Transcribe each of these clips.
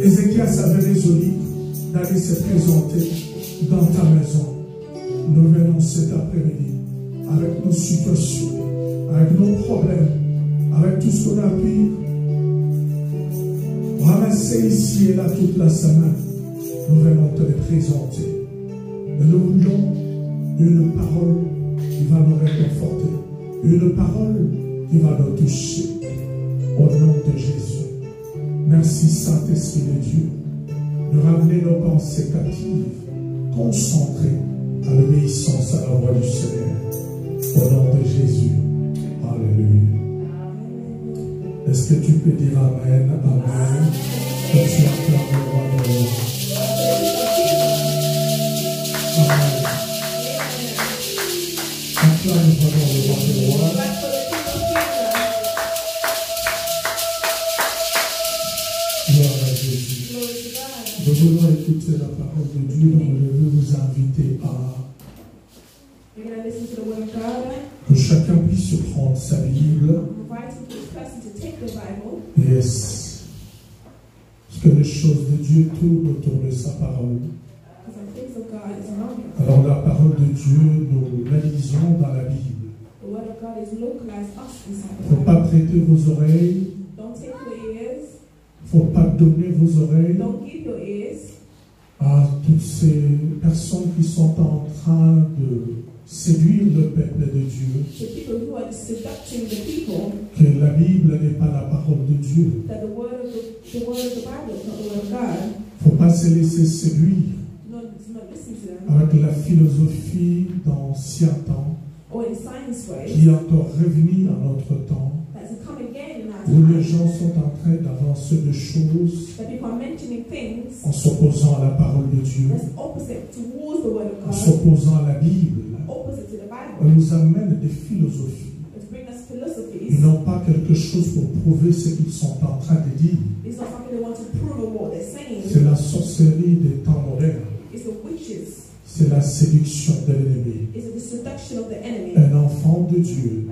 Ézéchias avait résolu d'aller se présenter dans ta maison. Nous venons cet après-midi avec nos situations, avec nos problèmes, avec tout ce qu'on a pu ramasser ici et là toute la semaine. Nous venons te les présenter. Et nous voulons une parole qui va nous réconforter, une parole qui va nous toucher. Au nom de Jésus. Merci Saint-Esprit de Dieu de ramener nos pensées captives, concentrées à l'obéissance à la voix du Seigneur. Au nom de Jésus. Alléluia. Est-ce que tu peux dire Amen, Amen, que tu acclames le roi de l'eau. Amen. Acclame vraiment le roi des rois. Gloire à Jésus. Nous voulons écouter la parole de Dieu, donc je veux vous inviter que chacun puisse prendre sa Bible. Yes. Parce que les choses de Dieu tournent autour de sa parole. Alors la parole de Dieu, nous la lisons dans la Bible. Il ne faut pas prêter vos oreilles. Il ne faut pas donner vos oreilles à toutes ces personnes qui sont en train de séduire le peuple de Dieu. Que la Bible n'est pas la parole de Dieu. Il ne faut pas se laisser séduire avec la philosophie d'ancien temps qui est encore revenue à notre temps, où les gens sont en train d'avancer de choses en s'opposant à la parole de Dieu, en s'opposant à la Bible. On nous amène des philosophies. Ils n'ont pas quelque chose pour prouver ce qu'ils sont en train de dire. C'est la sorcellerie des temps modernes. C'est la séduction de l'ennemi. Un enfant de Dieu,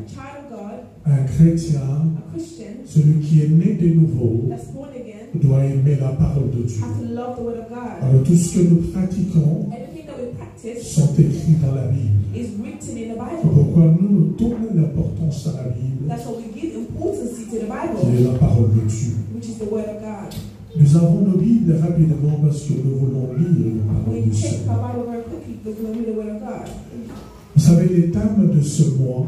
un chrétien, celui qui est né de nouveau, doit aimer la parole de Dieu. Alors tout ce que nous pratiquons sont écrits dans la Bible. C'est pourquoi nous donnons l'importance à la Bible, qui est la parole de Dieu. Nous avons nos Bibles rapidement parce que nous voulons lire la parole du Seigneur. Vous savez, les thèmes de ce mois,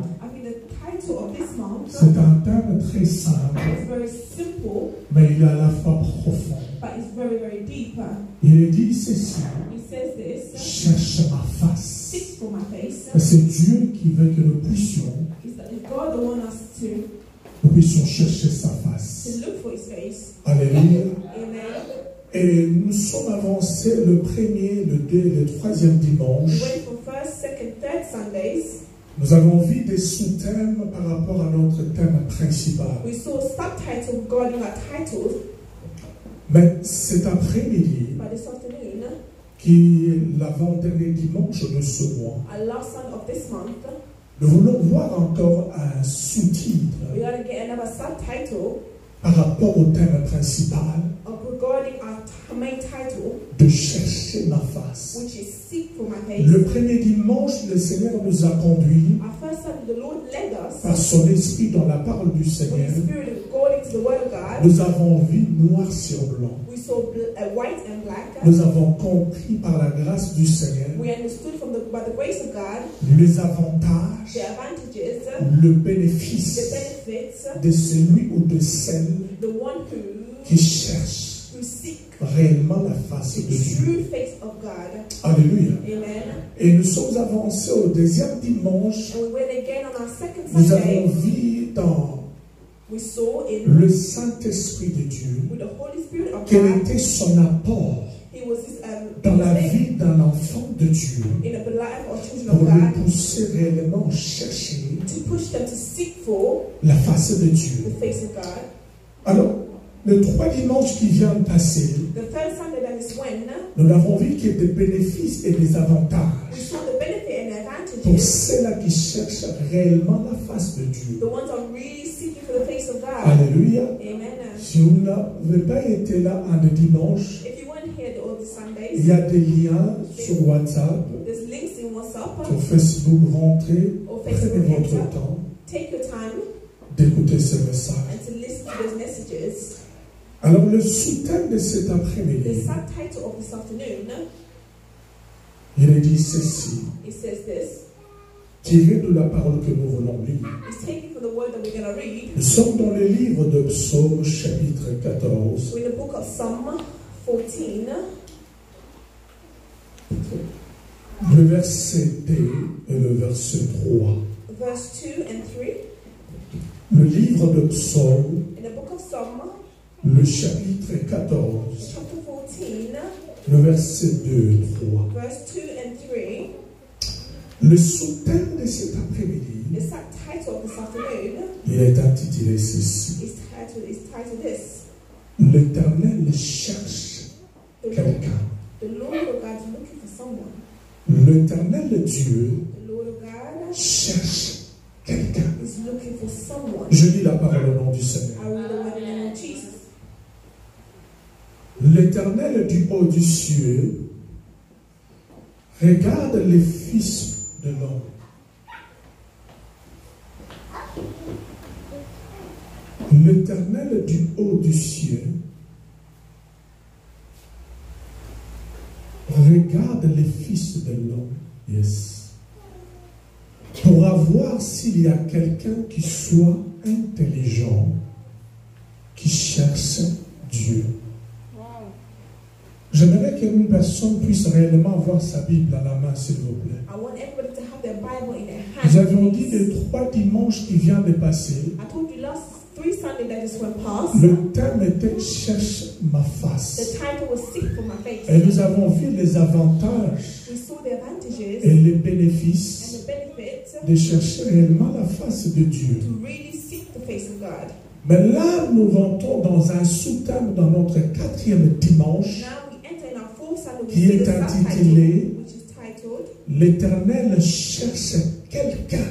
c'est un thème très simple, mais il est à la fois profond. Il est dit ceci: cherche ma face. C'est Dieu qui veut que nous puissions chercher sa face. Alléluia. Et nous sommes avancés le premier, le deux, le troisième dimanche. Nous avons vu des sous-thèmes par rapport à notre thème principal. Mais cet après-midi, qui est l'avant-dernier dimanche de ce mois, nous voulons voir encore un sous-titre par rapport au thème principal de chercher ma face. Le premier dimanche, le Seigneur nous a conduits par son esprit dans la parole du Seigneur. Nous avons vu noir sur blanc. Nous avons compris par la grâce du Seigneur les avantages, le bénéfice de celui ou de celle qui cherche réellement la face de Dieu. Alléluia. Et nous sommes avancés au deuxième dimanche. Nous avons vu dans le Saint-Esprit de Dieu quel était son apport dans la vie d'un enfant de Dieu pour le pousser réellement à chercher la face de Dieu. Alors, le 3 dimanches qui vient de passer, nous avons vu qu'il y a des bénéfices et des avantages pour ceux-là qui cherchent réellement la face de Dieu. Alléluia. Si vous n'avez pas été là un dimanche, il y a des liens sur WhatsApp, sur Facebook. Rentrez, prenez votre temps d'écouter ce message. Alors le sous-thème de cet après-midi, il est dit ceci, tiré de la parole que nous voulons lire. Nous sommes dans le livre de Psaume chapitre 14. Le verset 2 et le verset 3. Le livre de Psaume, le chapitre 14, le verset 2 et 3. Le sous-thème de cet après-midi, The title of this afternoon il est intitulé ceci. is titled this. L'Éternel cherche quelqu'un. The Lord of God is looking for someone. L'Éternel Dieu The Lord of God cherche quelqu'un. is looking for someone. Je lis la parole au nom du Seigneur. I read the word in the name of Jesus. L'Éternel du haut du ciel regarde les fils de l'homme. L'Éternel du haut du ciel regarde les fils de l'homme. Yes. Pour voir s'il y a quelqu'un qui soit intelligent, qui cherche Dieu. J'aimerais qu'une personne puisse réellement avoir sa Bible à la main, s'il vous plaît. I want everybody to have their Bible in their hands. Nous avions dit les 3 dimanches qui viennent de passer, I told you last 3 Sundays that just went past. le thème était « Cherche ma face The title was Seek for My ». Face. Et nous avons vu les avantages We saw the advantages et les and bénéfices the benefits de chercher réellement la face de Dieu. to really seek the face of God. Mais là, nous rentrons dans un sous-thème dans notre 4e dimanche Now we enter in our fourth Sunday, we qui see est the subtitle, intitulé which is titled « L'Éternel cherche quelqu'un ».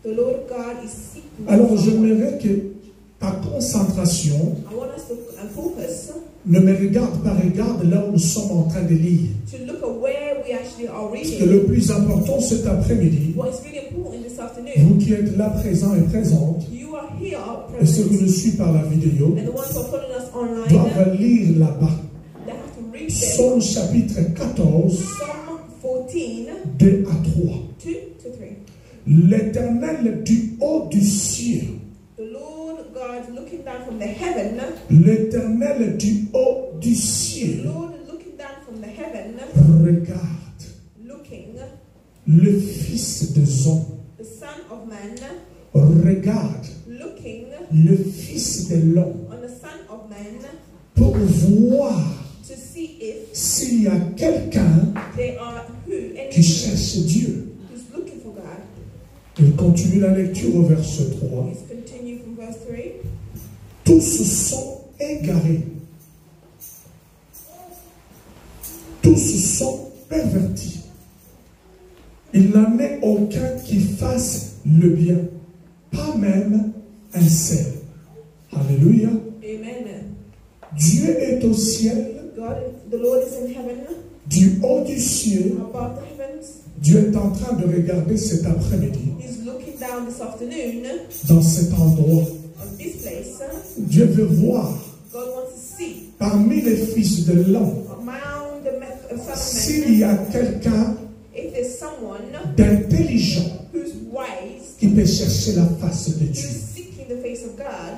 The Lord God is seeking. Alors, someone. j'aimerais que ta concentration I want us to focus ne me regarde pas, regarde là où nous sommes en train de lire. to look at where we actually are Parce que reading. le plus important cet après-midi, What is really important this afternoon, vous qui êtes là présents et présentes, you are here et ceux qui present, nous suivent par la vidéo, and the ones who are following us online, doivent lire là-bas. they have to read them. Psaume chapitre 14, Psalm 14, 2 à 3. 2 to 3. L'Éternel du haut du ciel, The Lord God looking down from the heaven, l'Éternel du haut du the ciel, Lord looking down from the heaven, regarde looking, le Fils des hommes, the Son of Man, regarde looking le Fils de l'homme on the Son of Man pour voir to see if s'il y a quelqu'un they are who, qui any cherche Dieu. who's looking for God. Il continue la lecture au verset 3. Let's continue from verse 3. Tous sont égarés. Tous sont pervertis. Il n'en est aucun qui fasse le bien, pas même un seul. Alléluia. Amen. Dieu est au ciel, God, the Lord is in heaven, du haut du ciel. above the heavens. Dieu est en train de regarder cet après-midi, He's looking down this afternoon dans cet endroit. on this place. Dieu veut voir God wants to see parmi les fils de l'homme among the Son of s'il y Man, a quelqu'un if there's someone d'intelligent who's wise, qui peut chercher la face de who's Dieu. seeking the face of God.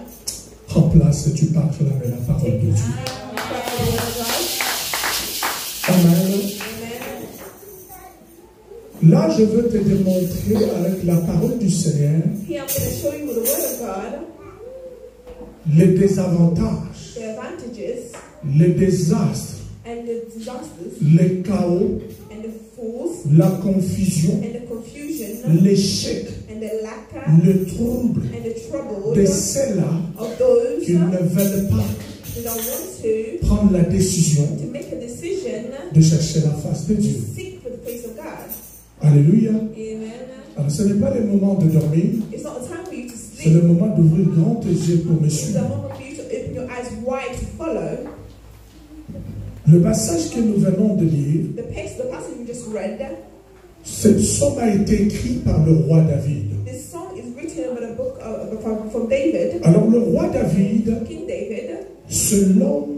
En place, tu proclames la parole de Dieu. Amen. Amen. Là, je veux te démontrer avec la parole du Seigneur Here I'm going to show you with the word of God les désavantages, the advantages les désastres, and the disasters les chaos, and the fools la confusion, and the confusion l'échec, and the lack le trouble and the trouble de ceux-là of those qui ne veulent pas who don't want to prendre la décision make a decision de chercher la face de to Dieu. seek for the face of God. Alléluia. Amen. Alors, ce n'est pas le moment de dormir, It's not a time for you to c'est le sleep. moment d'ouvrir grand tes yeux pour me It's the suivre. moment for you to open your eyes wide to follow. Le passage que nous venons de lire, The passage we just read, ce psaume a été écrit par le roi David. this song is written about a book from David, Alors le roi David, King David, c'est l'homme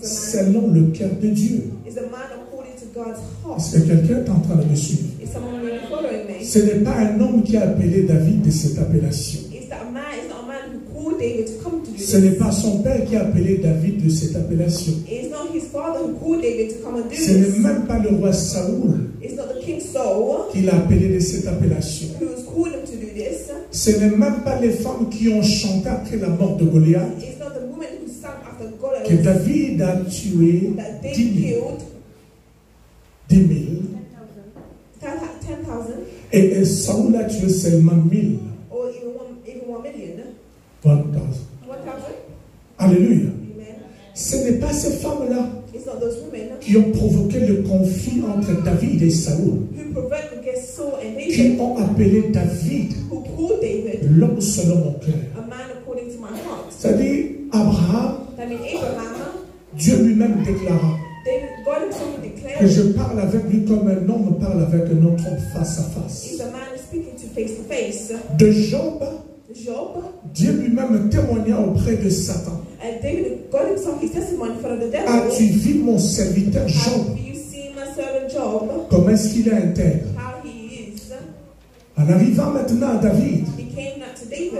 selon le cœur de Dieu. is a man according to God's heart. Est-ce que quelqu'un est en train de me suivre? Is someone really following me? Ce n'est pas un homme qui a appelé David de cette appellation. Is that a man? It's not a man who called David to come to do Ce n'est this. pas son père qui a appelé David de cette appellation. It's not his father who called David to come and do Ce n'est this. même pas le roi Saoul It's not the king Saul qui l'a appelé de cette appellation. who's called him to do this. Ce n'est même pas les femmes qui ont chanté après la mort de Goliath It's not the woman who sang after que Goliath David a tué that 10 David 000. killed 10 000. 10,000. Et Saoul a tué seulement 1000. or even 1 million. 1000. 1,000. Alléluia. Amen. Ce n'est pas ces femmes-là It's not those women qui ont provoqué le conflit entre David et Saoul, who provoked against Saul and qui David, ont appelé David who called David l'homme selon mon cœur. a man according to my heart. C'est-à-dire, Abraham, That means Abraham, Dieu lui-même déclara God himself que declared, je parle avec lui comme un homme parle avec un autre homme face à face. he's a man speaking to face. De Job, Job, Dieu lui-même témoigna auprès de Satan. and David, God himself, his testimony in front of the devil. As-tu vu mon serviteur Job? Have you seen my servant Job? Comment est-ce qu'il est intègre? How he is. En arrivant maintenant à David, He came not to David.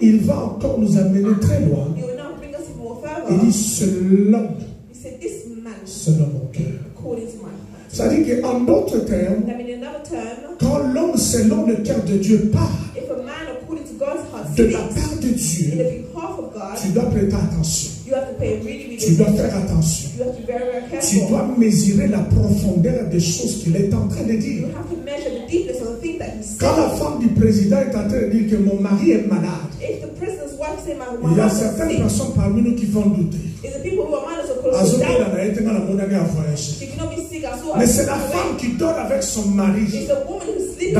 il va encore nous amener très loin. He will now bring us even more Il further. dit selon, He said, this man selon mon cœur. according to my heart. C'est-à-dire qu'en d'autres termes, I mean, in another term, quand l'homme selon le cœur de Dieu part if a man according to God's heart de la speaks part de in Dieu, the behalf of God, tu dois prêter attention. you have to pay really Tu dois attention. faire attention. You have to be very Tu careful. dois mesurer la profondeur des choses qu'il est en train de You dire. have to measure the deepness of the thing that he's Quand la saying. femme du président est en train de dire que mon mari est malade, If the president's wife say my il y a husband's certaines sick, personnes parmi nous qui vont douter. it's the people who are minus or close to Azoki, down. elle a été dans la monnaie à voyager. She cannot be sick. I saw her. Mais c'est la away. femme qui dort avec son mari It's a woman who's sleeping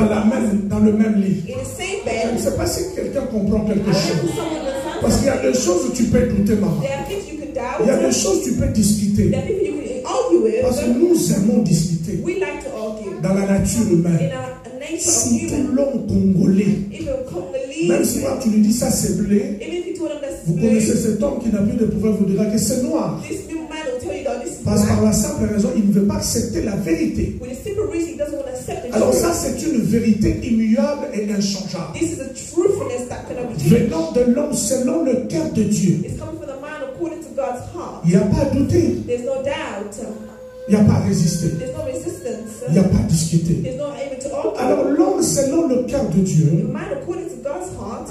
dans le même lit. in the same Je ne bed. sais pas si quelqu'un comprend quelque I went chose. to someone that Parce qu'il y a des choses où tu peux douter, maman. there are things you can doubt. Il y a des choses où tu peux discuter. There are people you can argue Parce que with. nous aimons discuter We like to argue. dans la nature In humaine. a nature of Surtout human, l'homme congolais. even Congolese, Même si moi tu lui dis ça c'est blé, even if you told them that's vous blue, connaissez cet homme qui n'a plus de pouvoir, vous dira que c'est noir. this new man will tell you that this is Parce que par black. la simple raison, il ne veut pas accepter la vérité. With a simple reason, he doesn't want to accept the Alors truth. ça c'est une vérité immuable et inchangeable. This is a truthfulness that cannot be changed. Venant de l'homme selon le cœur de Dieu. It's coming from the man according to God's heart. Il n'y a pas à douter, There's no doubt. il n'y a pas à résister, There's no resistance. il n'y a pas à discuter. There's no aim to argue. Alors l'homme selon le cœur de The Dieu, man according to God's heart,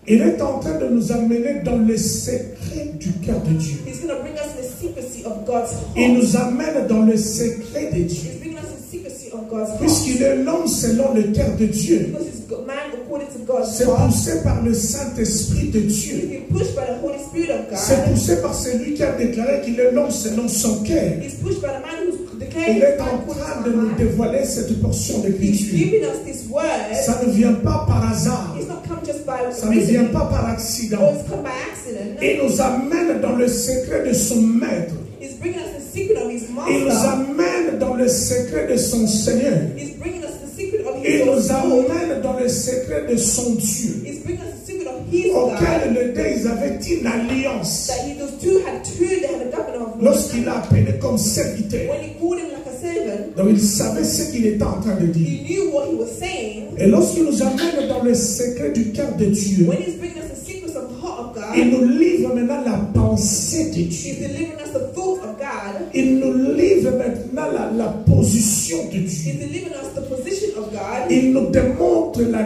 il est en train de nous amener dans le secret du cœur de Dieu. he's going to bring us the secrecy of God's Il heart. nous amène dans le secret de Dieu. He's bringing us the secrecy of God's heart. Puisqu'il est l'homme selon le cœur de Dieu, Because he's man according to God's c'est heart. poussé par le Saint-Esprit de He's Dieu. been pushed by the Holy Spirit of C'est God. poussé par celui qui a déclaré qu'il est l'homme selon son cœur. He's pushed by the man who's declared Il he's est man en according train to de my nous heart. dévoiler cette portion He's d'écriture. giving us this word. Ça ne vient pas par hasard. It's not come just by Ça ne vient reason, pas par or accident. it's come by accident. Il nous amène dans le secret de son maître. He's bringing us the secret of his Il nous master. amène dans le secret de son Seigneur. He's bringing us the secret of his Il nous Lord. amène dans le secret de son Dieu, He's bringing us the secret of his God. auquel les deux ils avaient une alliance. That he, those two had they had a covenant of Lorsqu'il l'a appelé comme serviteur, when he called him like a servant, donc il savait ce qu'il était en train de dire. he knew what he was saying. Et lorsqu'il nous amène dans le secret du cœur de Dieu, When he's bringing us the secrets of the heart of God, il nous livre maintenant la pensée de he's Dieu. delivering us the thought of God. Il nous livre maintenant la position de He's Dieu. delivering us the position of God. Il nous démontre la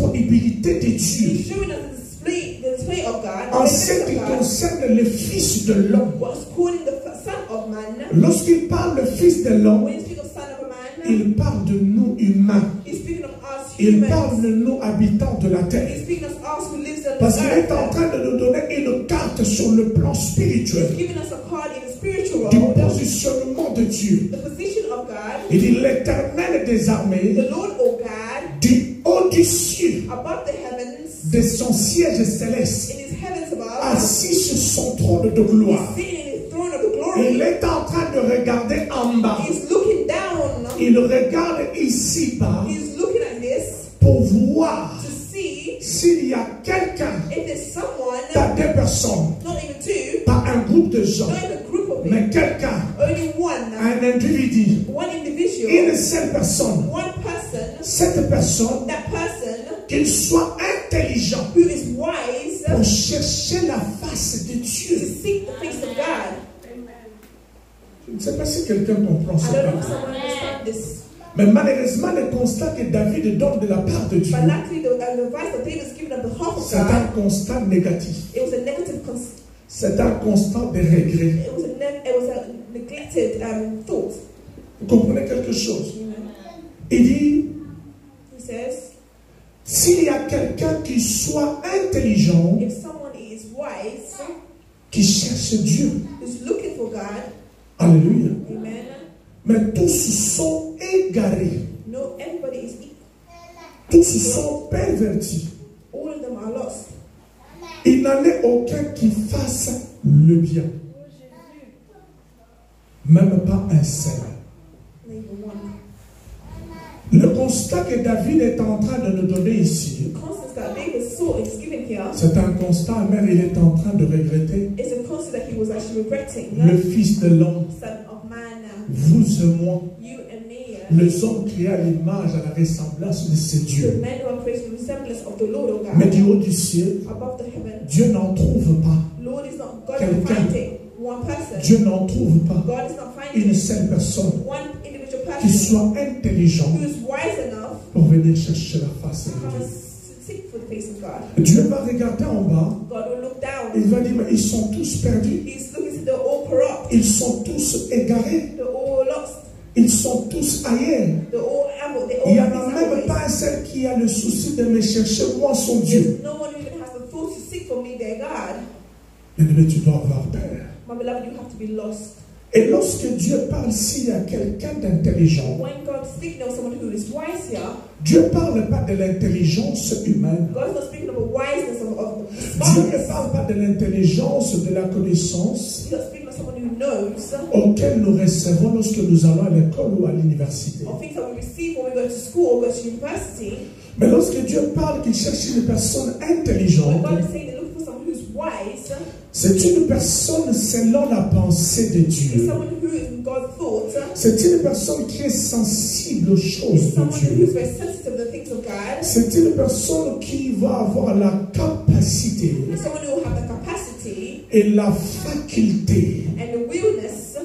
disponibilité de Dieu He's showing us the display of God, en the ce qui presence of God. concerne le Fils de l'homme. What's calling the Son of Man. Lorsqu'il parle le Fils de l'homme, When he speaks of Son of a Man, il parle de nous humains. he's speaking of us Il parle de humans. nous habitants de la terre. He's speaking of us who lives on Parce the qu'il est en earth. train de nous donner une carte sur le plan spirituel He's giving us a card in the spiritual du world. positionnement de Dieu. The position of God. Il dit l'Éternel des armées, The Lord, O God, du haut du ciel, above the heavens, de son siège céleste, in his heavens above, assis sur son trône de gloire. sitting in his throne of glory. Il est en train de regarder en bas. He's looking down. Il regarde ici-bas He's looking at this pour voir to see s'il y a quelqu'un, if there's someone, pas deux personnes, not even two, pas un groupe de gens, not even a group of mais people, quelqu'un, only one, un individu, one individual, une seule personne. one person, Cette personne, that person qu'il soit intelligent who is wise pour chercher la face de to Dieu. seek the face of God. Je ne sais pas si quelqu'un comprend I don't know if ça. someone understands this. Mais malheureusement, le constat que David donne de la part de Dieu, But luckily, the advice that David is given on behalf of c'est un God, constat négatif. it was a negative, C'est un constat de regret. it was a neglected thought. Vous comprenez quelque chose? You know? Il dit, He says, S'il y a quelqu'un qui soit intelligent, if someone is wise, qui cherche Dieu, who's looking for God, alléluia. amen, Mais tous sont égarés, no, everybody is equal. tous sont pervertis. All of them are lost. Il n'en est aucun qui fasse le bien. Même pas un seul. Not even one. Le constat que David est en train de nous donner ici, The constance that David saw is given here c'est un constat, même il est en train de regretter. is a concept that he was actually regretting. Le Fils de l'homme, Son of man, vous et moi, you and me, les hommes créés à l'image, à la ressemblance de ces the dieux. men who are created in the resemblance of the Lord, O God, Mais du haut du ciel, above the heaven. Dieu n'en trouve pas. Lord is not God is Quelqu'un. finding one person. Dieu n'en trouve pas God is not une finding seule personne one individual qui person soit intelligente who is wise enough pour venir chercher la face to de come and Dieu. seek for the face of God. Dieu va regarder en bas, God will look down. il va dire, mais ils sont tous perdus, He's looking to they're all corrupt. ils sont tous égarés, They're all lost. ils sont tous ailleurs. They're all able. They Il n'y all en a même pas un seul qui a le souci de me chercher, moi, son Dieu. No one even has the thought to seek for me, their God. Mais tu dois avoir peur. My beloved, you have to be lost. Et lorsque Dieu parle, s'il y a quelqu'un d'intelligent, When God is speaking of someone who is wise here, Dieu ne parle pas de l'intelligence humaine. God is not speaking of a wiseness of Dieu ne smartness. parle pas de l'intelligence, de la connaissance He's not speaking of someone who knows auquel nous recevons lorsque nous allons à l'école ou à l'université. or things that we receive when we go to school or go to university. Mais lorsque Dieu parle qu'il cherche une personne When intelligente, God is saying they're looking for someone who's wise, c'est une personne selon la pensée de it's Dieu. someone who is in God's thoughts, C'est une personne qui est sensible aux choses it's de someone who's Dieu. very sensitive to the things of God, C'est une personne qui va avoir la capacité it's someone who will have the capacity et la faculté and the willingness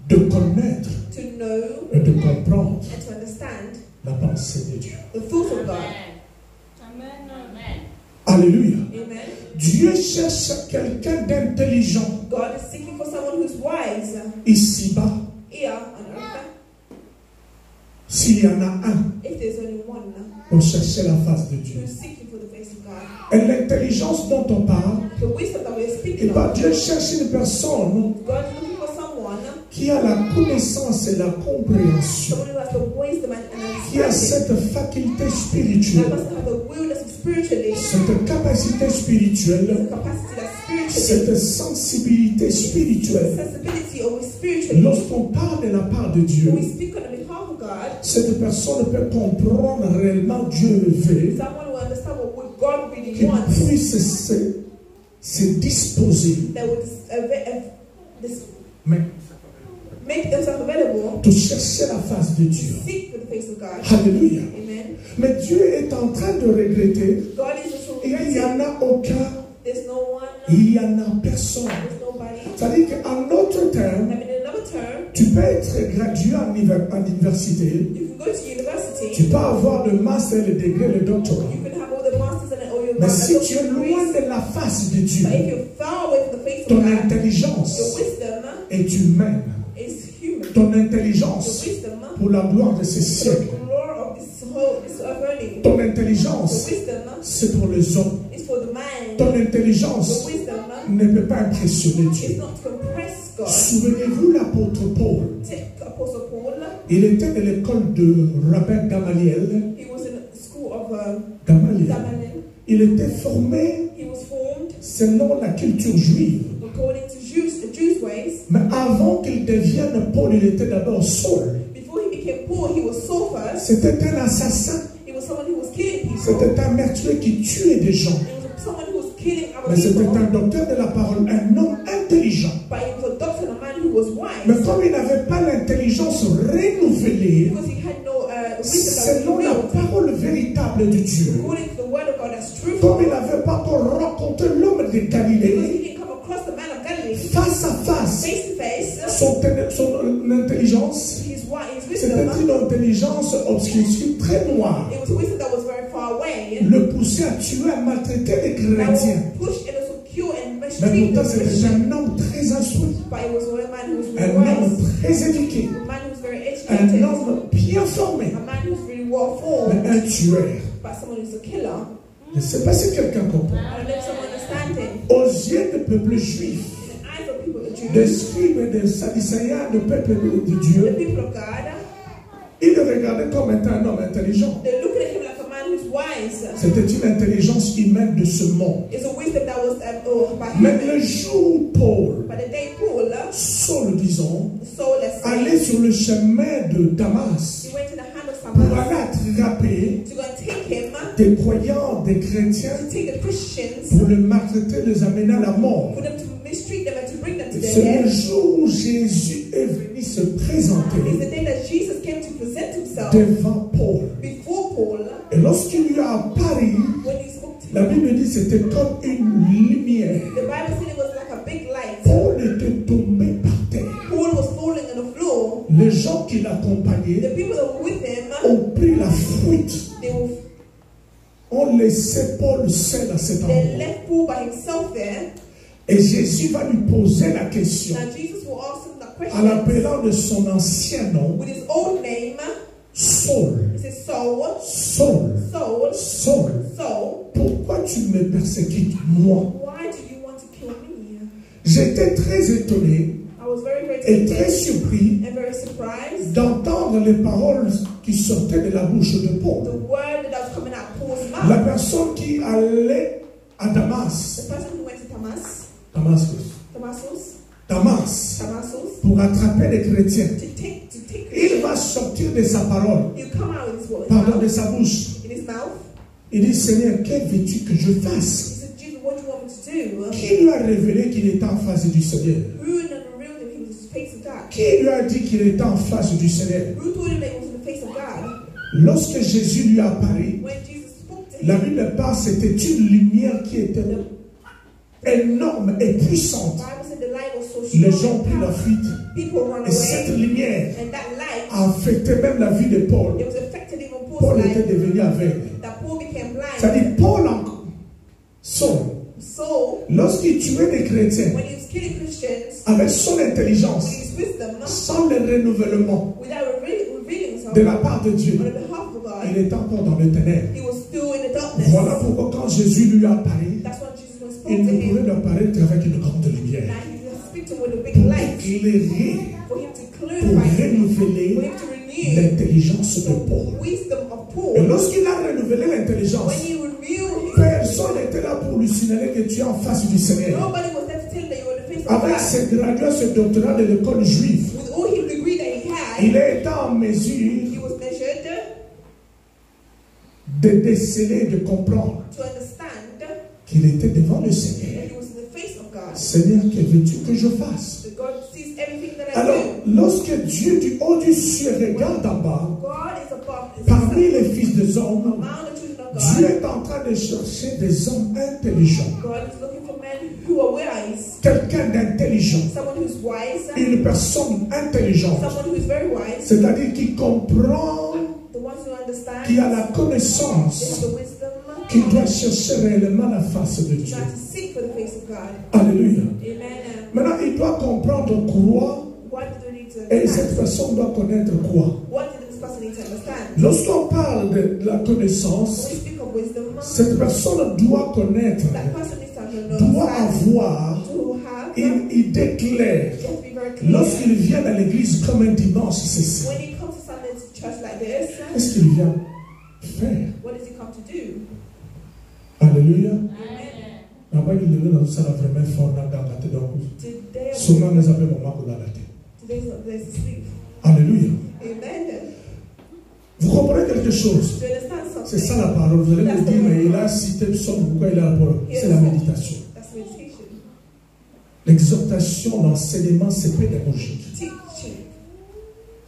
de connaître to know et de comprendre and to understand la pensée de Dieu. the thoughts of God. Amen. Amen. Alléluia. Amen. Dieu cherche quelqu'un d'intelligent God is seeking for someone who's wise ici-bas. here on earth. S'il y en a un If there's only one pour chercher la face de Dieu. who's seeking for the face of God, Et l'intelligence dont on parle, the wisdom that we're et speaking pas of, Dieu cherche une personne God is looking for someone, qui a la connaissance et la compréhension, someone who has the wisdom and qui a understanding, cette faculté that spirituelle, must have the willingness of spiritually, cette capacité the spirituelle, capacity that spiritually, cette sensibilité spirituelle. sensibility or spiritually. Lorsqu'on parle de la part de Dieu, When we speak on behalf of God, cette personne peut comprendre réellement Dieu veut, someone will understand what God really qu'il wants. puisse se disposer, That would mais make themselves available de chercher la face de Dieu. to seek for the face of God. Alléluia. Amen. Mais Dieu est en train de regretter, God is also il n'y regretting. en a aucun, There's no one, il n'y en a personne. there's nobody. C'est-à-dire qu'en d'autres I termes, mean, in another term, tu peux être gradué en université, you can go to university, tu peux avoir le master, le degré, le doctorat. you can have all the masters and all your Mais masters si tu es loin de la face de Dieu, but if you're far away from the face of ton God, your intelligence wisdom est humaine. is human. Ton Your intelligence, wisdom pour la gloire de ce for the siècle, glory of this earth only. ton Your intelligence, wisdom c'est pour les hommes. is for the man. Ton Your intelligence wisdom ne peut pas impressionner is Dieu. not to impress God. Souvenez-vous l'apôtre Paul. Take Apostle Paul. Il était de l'école de Rabbin Gamaliel. He was in the school of Gamaliel. Gamaliel. Il était formé He was formed selon la culture juive. according to Jews' ways. Mais avant qu'il devienne Paul, il était d'abord Saul. Before he became Paul, he was Saul first. C'était un assassin. He was someone who was killing people. C'était un meurtrier qui tuait des gens. He was someone who was killing other Mais c'était people. un docteur de la parole, un homme intelligent. But he was a doctor and a man who was wise. Mais comme il n'avait pas l'intelligence renouvelée, Because he had no wisdom that was selon la revealed. parole véritable de Dieu, According to the word of God, that's true. comme il n'avait pas encore rencontré l'homme de Because Galilée, he didn't come across the man of Galilee face à face, face to face. son intelligence, His c'était wisdom, une intelligence obscure, très noire, it was a wisdom that was very far away. le poussait à tuer, à maltraiter les That chrétiens. was pushed and also killed and Mais mistreated pourtant, the c'était Christians. un homme très instruit, But it was a man who was un really homme wise. très éduqué, A man who was very un educated. homme bien formé, A man who's really well formed. mais un tueur. but someone who's a killer. Je ne sais pas si quelqu'un comprend. I don't know if someone understanding. Aux yeux du peuple juif, In the eyes of people, the des Jews, scribes et des sadducéens, du peuple de the Dieu, people of God, ils le regardaient comme étant un homme intelligent. they look at him like a man who's wise. C'était une intelligence humaine de ce monde. It's a wisdom that was by Mais human. le jour où Paul, But the day Paul, Saul disons, Saul, let's allait say, sur le chemin de Damas he went to the hand of pour Samuel aller attraper to go and take him, des croyants, des chrétiens, to take the Christians, pour les maltraiter, les amener à la mort. for them to mistreat them and to bring them to their C'est le death. jour où Jésus est venu se It's présenter the day that Jesus came to present himself devant Paul. before Paul. Et lorsqu'il lui a apparu, When he spoke to la him, Bible dit c'était comme une lumière. the Bible said it was like a big light. Paul était tombé par terre. Paul was falling on the floor. Les gens qui l'accompagnaient The people that were with him, ont pris la fuite, they ont laissé Paul seul à cet endroit. left Paul by himself there. Et Jésus va lui poser la question Now Jesus will ask him the en question l'appelant de son ancien nom, with his old name. Saul, He says, Saul, Saul, Saul, Saul, Saul, pourquoi tu me persécutes moi? why do you want to kill me? J'étais très étonné I was very, very et très tempted surpris and very surprised. d'entendre les paroles qui sortaient de la bouche de The Paul. word that was coming out of Paul's La mouth. personne qui allait à Damas, The person who went to Damascus, Damascus, pour attraper les chrétiens. to take Il va sortir de sa parole, you come out with his word pardon, de sa bouche. in his mouth. Il dit, Seigneur, que veux-tu que je He fasse? said, Jesus, what do you want me to do? Qui lui a révélé qu'il était en face du Seigneur? Who revealed that he was the face of God? Qui lui a dit qu'il était en face du Seigneur? Who told him that he was the face of God? Lorsque Jésus lui a apparu, When Jesus spoke to la him, Bible parle, c'était une lumière qui était énorme et the puissante. Bible said the light was so strong. Les gens ont and pris la powerful. fuite. People run Et cette away, lumière and that light, a affecté même la vie de Paul. it was affected even Paul Paul's était life. devenu aveugle. That Paul became blind. C'est-à-dire, Paul encore, Saul, So lorsqu'il tuait des chrétiens when he was killing Christians, avec son with intelligence, his wisdom, sans le renouvellement without revealing himself de la part de Dieu, on behalf of God, il est encore dans le ténèbre. he was still in the darkness. Voilà pourquoi quand Jésus lui a apparu, That's when Jesus was spoke il to ne him. pouvait lui apparaître avec une grande lumière. Now he was speaking with a big Pour light éclairer, for him to pour clarify him, for renouveler him to renew l'intelligence de Paul. the wisdom of Et Paul. lorsqu'il a renouvelé l'intelligence, When he revealed his personne n'était là pour lui signaler que tu es en face du Seigneur. nobody was there to tell him that you were the face of Avec God. ses graduats, ce doctorat de l'école juive, With all his degree that he il had, est en mesure he was measured de déceler, de comprendre to understand qu'il était devant le Seigneur. that he was in the face of God. Seigneur, que veux-tu que je fasse? That God sees everything that I Alors, do. lorsque Dieu du haut du ciel regarde en bas, God is above his parmi les fils des hommes, among the children of Dieu God. est en train de chercher des hommes intelligents. God is looking for men who are wise, Quelqu'un d'intelligent, someone who's wise, une personne intelligente, someone who is very wise, c'est-à-dire qui comprend, the ones who understand, qui a la they have connaissance, the wisdom, qui doit chercher réellement la face de Dieu. try to seek for the face of God. Alléluia. Amen. Maintenant, il doit comprendre quoi, What do they need to et cette understand? personne doit connaître quoi. What did this person need to understand? Lorsqu'on parle de la When connaissance, we speak of wisdom, cette personne doit connaître, that person needs to doit understand, avoir to have, une idée claire. you have to be very clear. Lorsqu'il vient à l'église comme un dimanche, c'est ça. When he comes to Sunday church like this, Qu'est-ce qu'il vient faire? what does he come to do? Alléluia. Amen. Avant qu'il devait dans ça, la vraiment fort, dans la gâte donc. Today, Souvent, les appels mon marque dans la tête. today's not place to sleep. Alléluia. Amen. Vous comprenez quelque chose? To understand something, C'est ça la parole. Vous allez me dire, mais il a cité psaume, pourquoi il a la parole? C'est la méditation. that's meditation. L'exhortation, l'enseignement, c'est pédagogique. Teaching.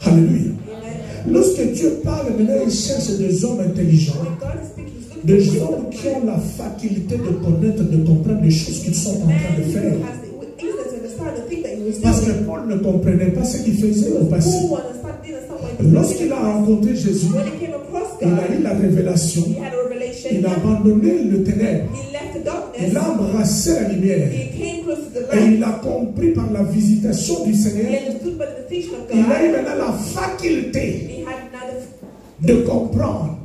Alléluia. Amen. Lorsque Dieu parle, maintenant, il cherche des hommes intelligents. When God is speaking, he's looking Des for gens wisdom. qui ont la faculté de connaître, de comprendre les choses qu'ils sont en train Man de who faire. has the eagerness to understand the thing that he was Parce que doing. Paul ne comprenait pas ce qu'il faisait au passé. Paul didn't understand what he was Lorsqu'il a rencontré Jésus, When he came across il a eu God, la révélation. he had a revelation. Il a abandonné le ténèbre. He left the darkness. Il a embrassé la lumière. He came close to the Et light. il a compris par la visitation du He Seigneur. understood by the teaching of Il a eu God. maintenant la faculté He had now the de comprendre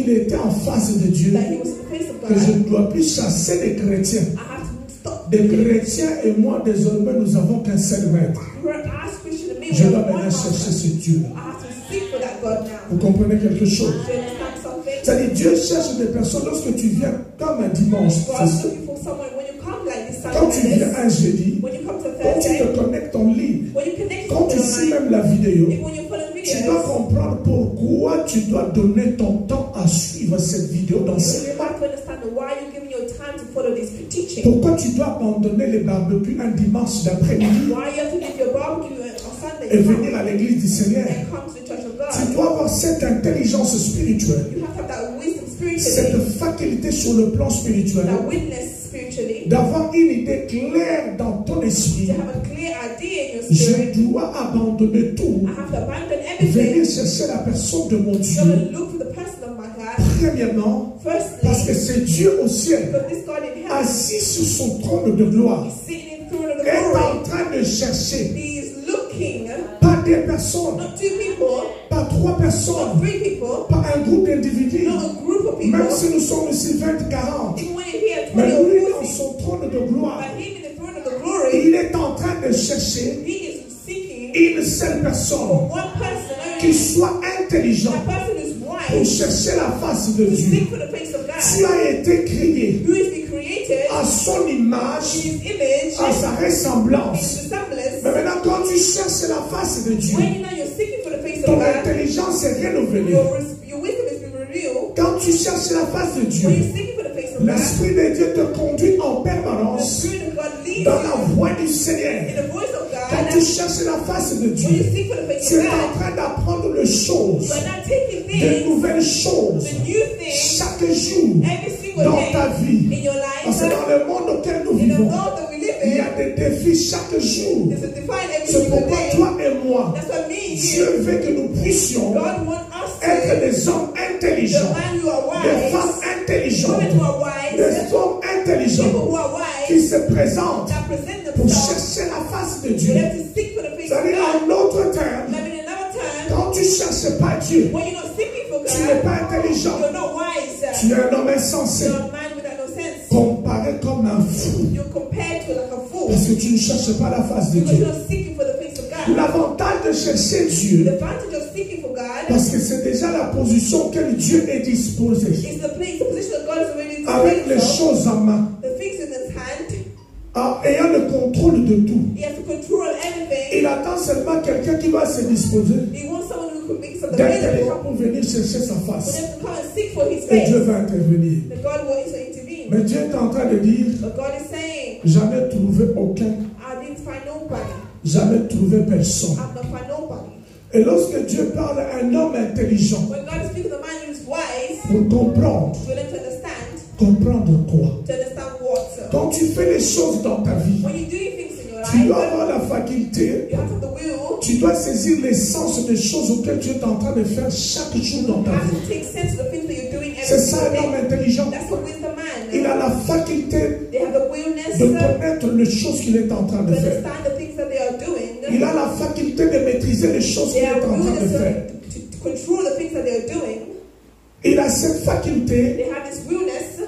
qu'il était en face de Dieu, that he was in the face of que je God, ne dois plus chasser des chrétiens. I have to stop. Des chrétiens et moi, désormais, nous n'avons qu'un seul maître. As Christian and me, Je we dois have one maintenant chercher master. ce Dieu. I have to seek for that God now. Vous comprenez quelque chose? Do you understand something? C'est-à-dire, Dieu cherche des personnes lorsque tu viens comme un dimanche. God's looking for someone when you come like this Quand tu Sunday, viens un jeudi, when you come to quand tu Thursday, te connectes en ligne, when you connect quand tu to suis online, même la vidéo, if when you follow tu dois videos, comprendre pourquoi tu dois donner ton temps à suivre cette vidéo you d'enseignement. have to understand why you're giving your time to follow this teaching. Pourquoi tu dois abandonner les barbecues un dimanche d'après-midi Why you have to leave your barbecue on Sunday et venir à l'église du Seigneur. and come to the church of Tu God. dois avoir cette intelligence spirituelle, You have to have that wisdom cette spiritually, faculté sur le plan spirituel, that witness spiritually, d'avoir une idée claire dans ton esprit. to have a clear idea in your Je spirit. dois abandonner tout, I have to abandon venir everything. chercher la personne de mon Go Dieu. and look for the person of my God. Premièrement, parce Firstly, que c'est Dieu au ciel, because this God in heaven assis sur son trône de gloire, is sitting in the throne of the est glory. en train de chercher He is looking, pas des personnes, not two people, pas trois not personnes, three people, pas un groupe d'individus, not a group of people. même si nous sommes ici 20, 40. Even when you're here, Mais 20 lui, or dans 40, son trône de gloire, but him in the throne of the glory, il est en train de chercher he is seeking une seule for personne one person qui only. soit intelligent That person is pour wise chercher la face de to Dieu. seek for the face of Tu God, as été créé who is been created à son in image, his image, à sa in ressemblance. his resemblance. Mais maintenant, quand tu cherches la face de Dieu, When you know you're seeking for the face of ton God, intelligence est renouvelée. your wisdom has been revealed. Quand tu cherches la face de When Dieu, you're seeking for the face of God, l'Esprit de Dieu te conduit en the permanence Spirit of God leads dans la you voie du in Seigneur. the voice of Quand God. tu cherches la face de When you Dieu, seek for the face tu of es en God, train d'apprendre les choses, you're not taking de things, nouvelles choses, the new things, chaque jour every single dans day ta vie. in your Parce life. que dans le monde auquel nous In the vivons, world that we live il y a in, des défis chaque jour. there's a divine every C'est single pourquoi day. toi et moi, That's what me and Dieu you, veut que nous puissions God wants us être to, des hommes the intelligents, man who are des femmes wise, intelligentes, women who are wise, des hommes people intelligents who are qui wise, se présentent that present pour themselves. chercher la face de We Dieu. have to seek for the face of C'est-à-dire, God. en d'autres termes, I mean, another time, quand tu ne cherches pas Dieu, when you're not seeking for tu n'es God, pas intelligent, you're not wise. tu es un homme insensé, You're a man without no sense. comparé comme un fou, You're compared to like a fool parce que tu ne cherches pas la face de because Dieu. you're not seeking for the face of God. L'avantage de chercher The Dieu, advantage of seeking for God parce que c'est déjà la position que Dieu est disposé, is the position that God is already avec les displayed choses en main, the things in his hand. ayant le contrôle de tout. He has to control everything. Il attend seulement quelqu'un qui va se disposer He wants someone who can make something d'intelligent available pour venir chercher sa for face. them to come and seek for his Et Dieu face. va intervenir. That God wants to intervene. Mais Dieu est en train de dire, But God is saying, jamais trouvé aucun, I didn't find nobody. jamais trouvé personne. I've not found nobody. Et lorsque Dieu parle à un homme intelligent, When God speaks to the man who is wise, pour comprendre, for them to understand quoi? what. Quand tu fais les choses dans ta vie, When you're doing things in your tu dois life, avoir la faculté, you have to have the will. tu dois saisir l'essence des choses auxquelles Dieu est en train de faire chaque jour dans You ta have vie. to take sense of the things that you're doing C'est every ça single un homme day. intelligent. That's the wisdom Il man. a la faculté They have the de willness connaître les choses qu'il est en train to de faire. understand the things that they are doing. Il a la faculté de maîtriser les choses qu'il They est have en train de willness faire. to control the things that they are doing. Il a cette faculté They have this willness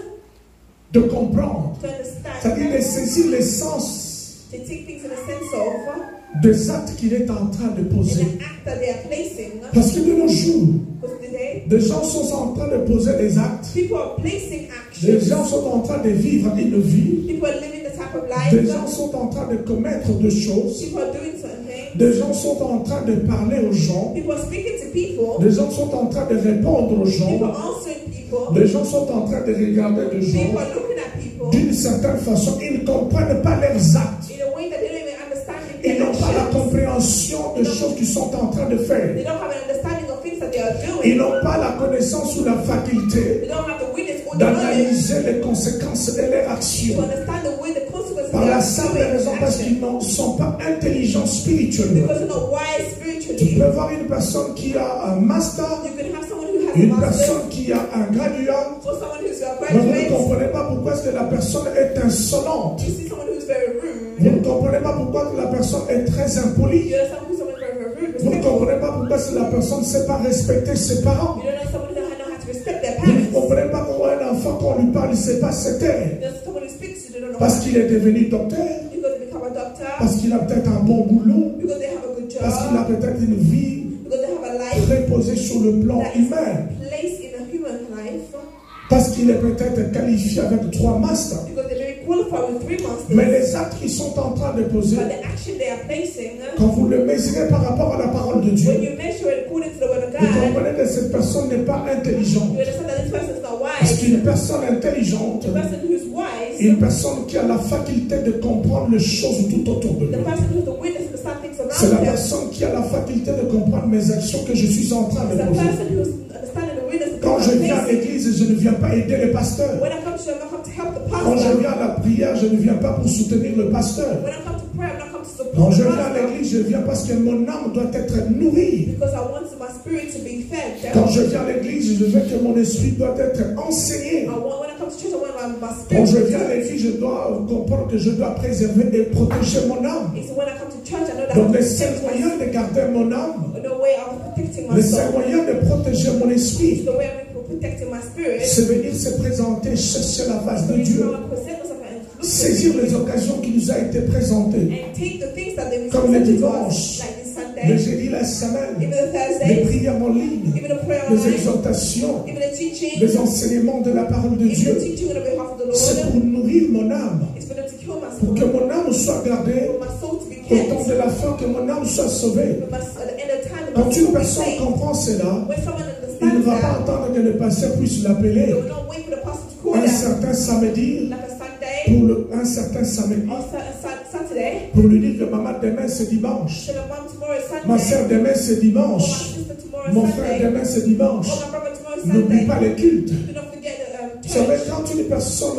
de comprendre, to understand, c'est-à-dire de saisir l'essence to take things in the sense of des actes qu'il est en train de in poser. the act that they are placing. Parce que de nos jours, Because today, des gens sont en train de poser des actes, people are placing des actions. gens sont en train de vivre une vie, People are living the type of des life. gens sont en train de commettre des choses, People are doing certain things. des gens sont en train de parler aux gens, People are speaking to people. des gens sont en train de répondre aux gens, People are answering people. des gens sont en train de regarder des gens. People are looking at people D'une certaine façon, ils ne comprennent pas leurs actes. in a way that they don't even understand the Ils n'ont pas la actions. compréhension des choses qu'ils sont en train de faire. They don't have an understanding of things that they are Ils doing. n'ont pas la connaissance ou la faculté They don't have the witness or the knowledge d'analyser les conséquences de leurs to actions. understand the way, the consequences Par of la their simple doing raison parce action. qu'ils ne sont pas intelligents spirituellement. Because they're not wise Tu spiritually. peux voir une personne qui a un master, You can have someone who has a une master's personne qui a un graduat, or someone who's a mais vous ne graduate. comprenez pas pourquoi est-ce que la personne est insolente. You see someone who's very Vous ne rude. comprenez pas pourquoi la personne est très impolie. You know someone who's very rude, Vous ne respectful. comprenez pas pourquoi la personne ne sait pas respecter ses parents. You don't know someone who knows how to respect their Vous parfois quand on lui parle, il ne sait pas se taire. There's someone who speaks, you don't know Parce why. qu'il est devenu docteur, Because they become a doctor, parce qu'il a peut-être un bon boulot, because they have a good parce qu'il a job, peut-être une vie because they have a life préposée sur le plan that is humain, placed in a human life, parce qu'il est peut-être qualifié avec 3 masters. because they're very qualified with 3 masters. Mais les actes qu'ils sont en train de poser, But the action they are placing, quand vous le mesurez par rapport à la parole de Dieu, when you measure it according to the word of vous God, comprenez que cette personne n'est pas intelligente. you understand that this person is not Parce wise. qu'une personne intelligente, The person who's wise, une personne qui a la faculté de comprendre les choses tout autour de the lui. person who's the witness to understand things C'est la around them, personne qui a la faculté de comprendre mes actions que je suis en train is de the poser. person who's understanding the witness to Quand je things viens à I'm facing. l'église, je ne viens pas aider les pasteurs. When I come to church, I'm not come to help the Quand je pastor. viens à la prière, je ne viens pas pour soutenir le pasteur. When I come to prayer, I'm not come to Quand support je the viens à pastor. l'église, je viens parce que mon âme doit être nourrie. Because I want my spirit to be fed. Quand je viens à l'église, je veux que mon esprit doit être enseigné. When I come to church, I want my Quand je spirit. viens à l'église, je dois comprendre que je dois préserver et protéger mon âme. So when I come to church, I know that Donc I le have to seul protect my moyen de garder mon âme, no way of protecting my le soul. seul moyen de protéger mon esprit, The way I'm protecting my spirit. c'est venir se présenter, chercher la face de Dieu, saisir les occasions qui nous ont été présentées. And take the things that they Comme le presented to dimanche, us, like this le Sunday, jeudi, la semaine, even the les Thursdays, prières en ligne, even the prayer les online, exhortations, even the teaching, les enseignements de la parole de even the Dieu. teaching on behalf of the C'est Lord. pour nourrir mon âme, It's for them to kill my pour soul, que mon âme soit gardée for my soul to be au temps kept, de la fin, que mon âme soit sauvée. for at the end of time, Quand my une soul be personne saved. comprend cela, When someone il ne understands va pas that, attendre que le pasteur puisse l'appeler they will not wait for the pastor to call un them, certain samedi, like a Sunday un certain samedi, or Saturday. pour lui dire que maman, demain c'est dimanche, Tell them, Mom, tomorrow is ma Sunday. soeur, demain c'est Or my dimanche, sister, tomorrow mon is frère, Sunday. demain c'est dimanche. Or my brother, tomorrow is N'oublie Sunday. pas les cultes. Do not forget Vous savez, church. quand une personne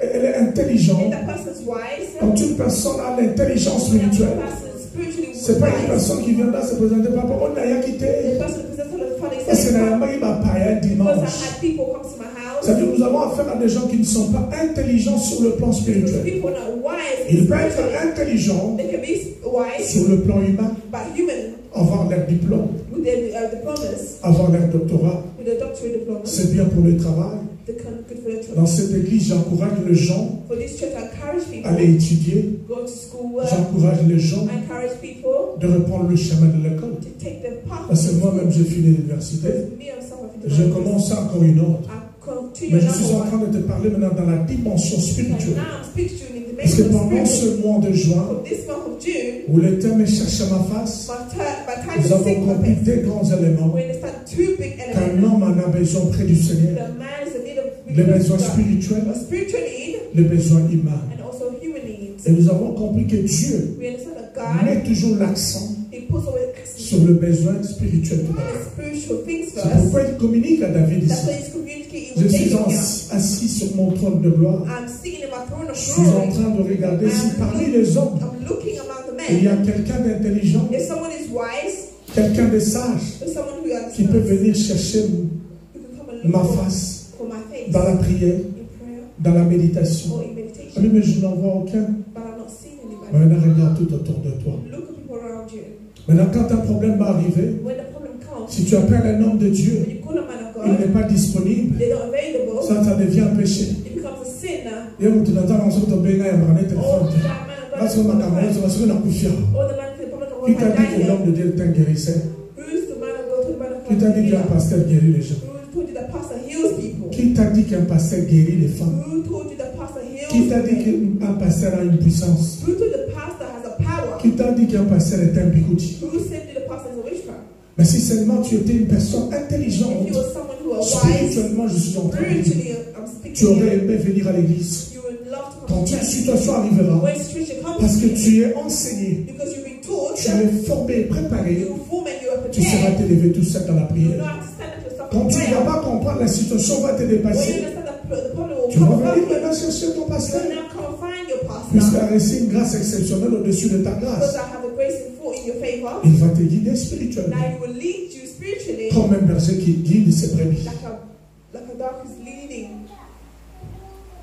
elle est intelligente, If that person's wise, quand une personne a l'intelligence when that spirituelle, person is spiritually c'est pas une wise, personne qui viendra se présenter, papa, on n'a rien the quitté. person who presents on the Father Parce que says, n'a pas eu ma paille because I dimanche. had people come to my house, C'est-à-dire que nous avons affaire à des gens qui ne sont pas intelligents sur le plan because spirituel. people are not wise Ils peuvent être spiritually. intelligents They can be wise, sur le plan humain, but human, avoir leur diplôme, with their diplomas, avoir leur doctorat. with their doctorate diplomas, C'est bien pour le travail. they're good for the Dans church. cette église, j'encourage les gens For this church, I encourage à aller people étudier. go to school. J'encourage les gens I encourage people de reprendre le chemin de l'école. to take the path. Parce que moi-même, j'ai fini l'université. Because me, I'm someone who Je did commence encore une autre. I continue Mais je suis another en train one. de te parler maintenant dans la dimension Like spirituelle. now, I'm speaking to you in the Parce que dimension of pendant spirit. ce mois de juin, From this month of June, où le thème est chercher ma face, my time nous is avons sick compris deux grands éléments. We understand two big Qu'un elements. homme en a besoin près du Seigneur. The man is in need of Les besoins God. spirituels, A spiritual need les besoins humains. and also human needs. Et nous avons compris que Dieu We understand that God, met toujours l'accent He puts always access sur le besoin spirituel de on David. the spiritual things C'est first. pourquoi il communique à David That's ici. why He's communicating Je with suis David here. assis sur mon trône de gloire. I'm sitting in my throne of Je suis en glory. train de regarder si parmi les hommes, I'm looking among the il y a men. quelqu'un d'intelligent, If someone is wise, quelqu'un de sage, if someone who qui peut understands, venir chercher you can come and ma look face for my face dans la prière, in prayer dans la méditation. or in meditation. Oui, mais je n'en vois aucun. But I'm not seeing anybody. Maintenant, regarde tout autour de toi. Look at people around you. Maintenant, quand un problème va arriver, When the problem comes, si tu appelles un homme de when Dieu, you call a man of il God, n'est pas disponible, they're not available, ça devient un péché. it becomes a sin. Et on te dit, attends, on se retrouve bien, il y a un Or téléphone. that man of God Là, is c'est ma camarade, qualified. c'est ma confiance. Or the man of God Qui is t'a dit que l'homme dying. de Dieu est un guérisseur? Who's the man of God to the man of Qui God? t'a dit qu'un pasteur guérit les gens? Who told you that pastor heals people? Qui t'a dit qu'un pasteur guérit les femmes? Who told you that pastor heals Qui t'a dit people? qu'un pasteur a une puissance? Who told you the pastor has a power? Qui t'a dit qu'un pasteur est un bigouti? Who said you the pastor is a witchcraft? Mais si seulement tu étais une personne intelligente, If you were someone who was wise, spirituellement, je suis en train de dire, spiritually, I'm tu speaking to aurais you, aimé venir à l'église. you would love to Quand come to une church. situation arrivera, When situation comes parce que to you, tu es enseigné, because you've been taught, tu es formé, préparé, you form and you are tu seras prepared, t'élever tout seul dans la you know prière. how to stand up yourself Quand in tu ne vas prayer. pas comprendre, la situation va te When you dépasser. understand that the problem will Tu vas come venir back, you maintenant chercher ton pasteur. will now come find your Puisqu'il pastor. a reçu une grâce exceptionnelle au-dessus de ta Because grâce. I have a grace and fault in your favor. Il va te guider spirituellement. Now he will lead you spiritually Comme un berger qui guide ses brebis. like a dog who's leading,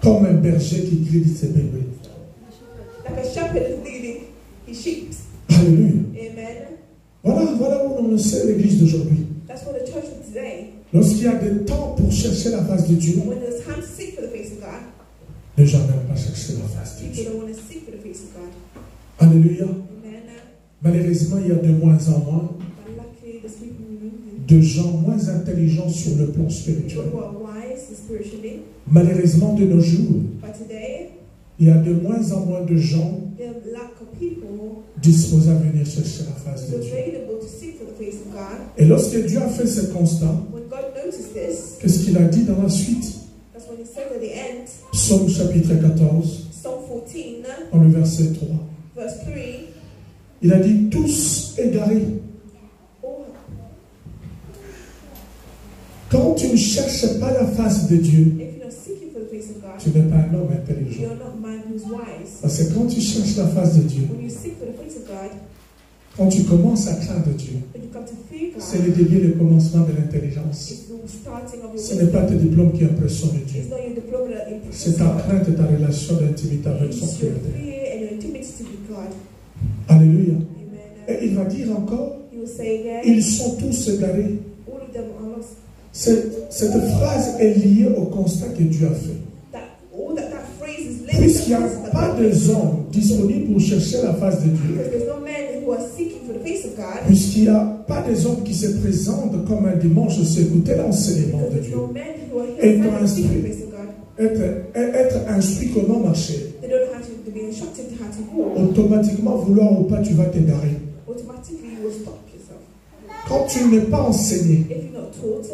Comme un berger qui guide ses brebis. like a shepherd is leading his sheep. Alléluia. Amen. Voilà où on sait l'église d'aujourd'hui. That's what the church of today. Lorsqu'il y a des temps pour chercher la face de Dieu, when there's time to seek for the face of God, les gens n'aiment pas chercher la face de people Dieu. don't want to seek for the face of God. Alléluia. Amen. Malheureusement, il y a de moins en moins But luckily, there's people de gens moins intelligents sur le plan spirituel. who are wise spiritually. Malheureusement, de nos jours, But today, il y a de moins en moins de gens there are lack of people disposés à venir chercher la face who de are Dieu. available to seek for the face of God. Et lorsque Dieu a fait ce constat, When God noticed this, qu'est-ce qu'il a dit dans la suite? that's when He said at the end, Psaume chapitre 14, Psalm 14, dans le verset 3. verse 3, Il a dit, tous égarés. all Quand tu ne cherches pas la face de Dieu, if you're not seeking for the face of God, tu n'es pas un homme intelligent. you're not a man who's wise. Parce que quand tu cherches la face de Dieu, When you seek for the face of God, quand tu commences à craindre Dieu, when you come to fear c'est God, le début et le commencement de l'intelligence. it's the starting of your Ce n'est pas tes diplômes qui impressionnent Dieu. It's not your diploma that C'est impresses ta God. crainte et ta relation d'intimité avec son It's your Créateur. fear and your intimacy with God. Alléluia. Amen. Et il va dire encore, He will say again, ils sont tous égarés. all of them are lost. Cette phrase est liée au constat que Dieu a fait. That phrase is linked Puisqu'il n'y a to the pas de hommes disponibles pour chercher la face de Dieu, because there's no men who are seeking for the face of God. puisqu'il n'y a pas des hommes qui se présentent comme un dimanche pour écouter l'enseignement Because de there's Dieu, no men who are Et here pour to seek instruire. the face of God. être instruit comment marcher, They don't know how to be instructed how to walk. automatiquement, vouloir ou pas, tu vas t'égarer. Automatically, you will stop yourself. Quand tu n'es pas enseigné, If you're not taught,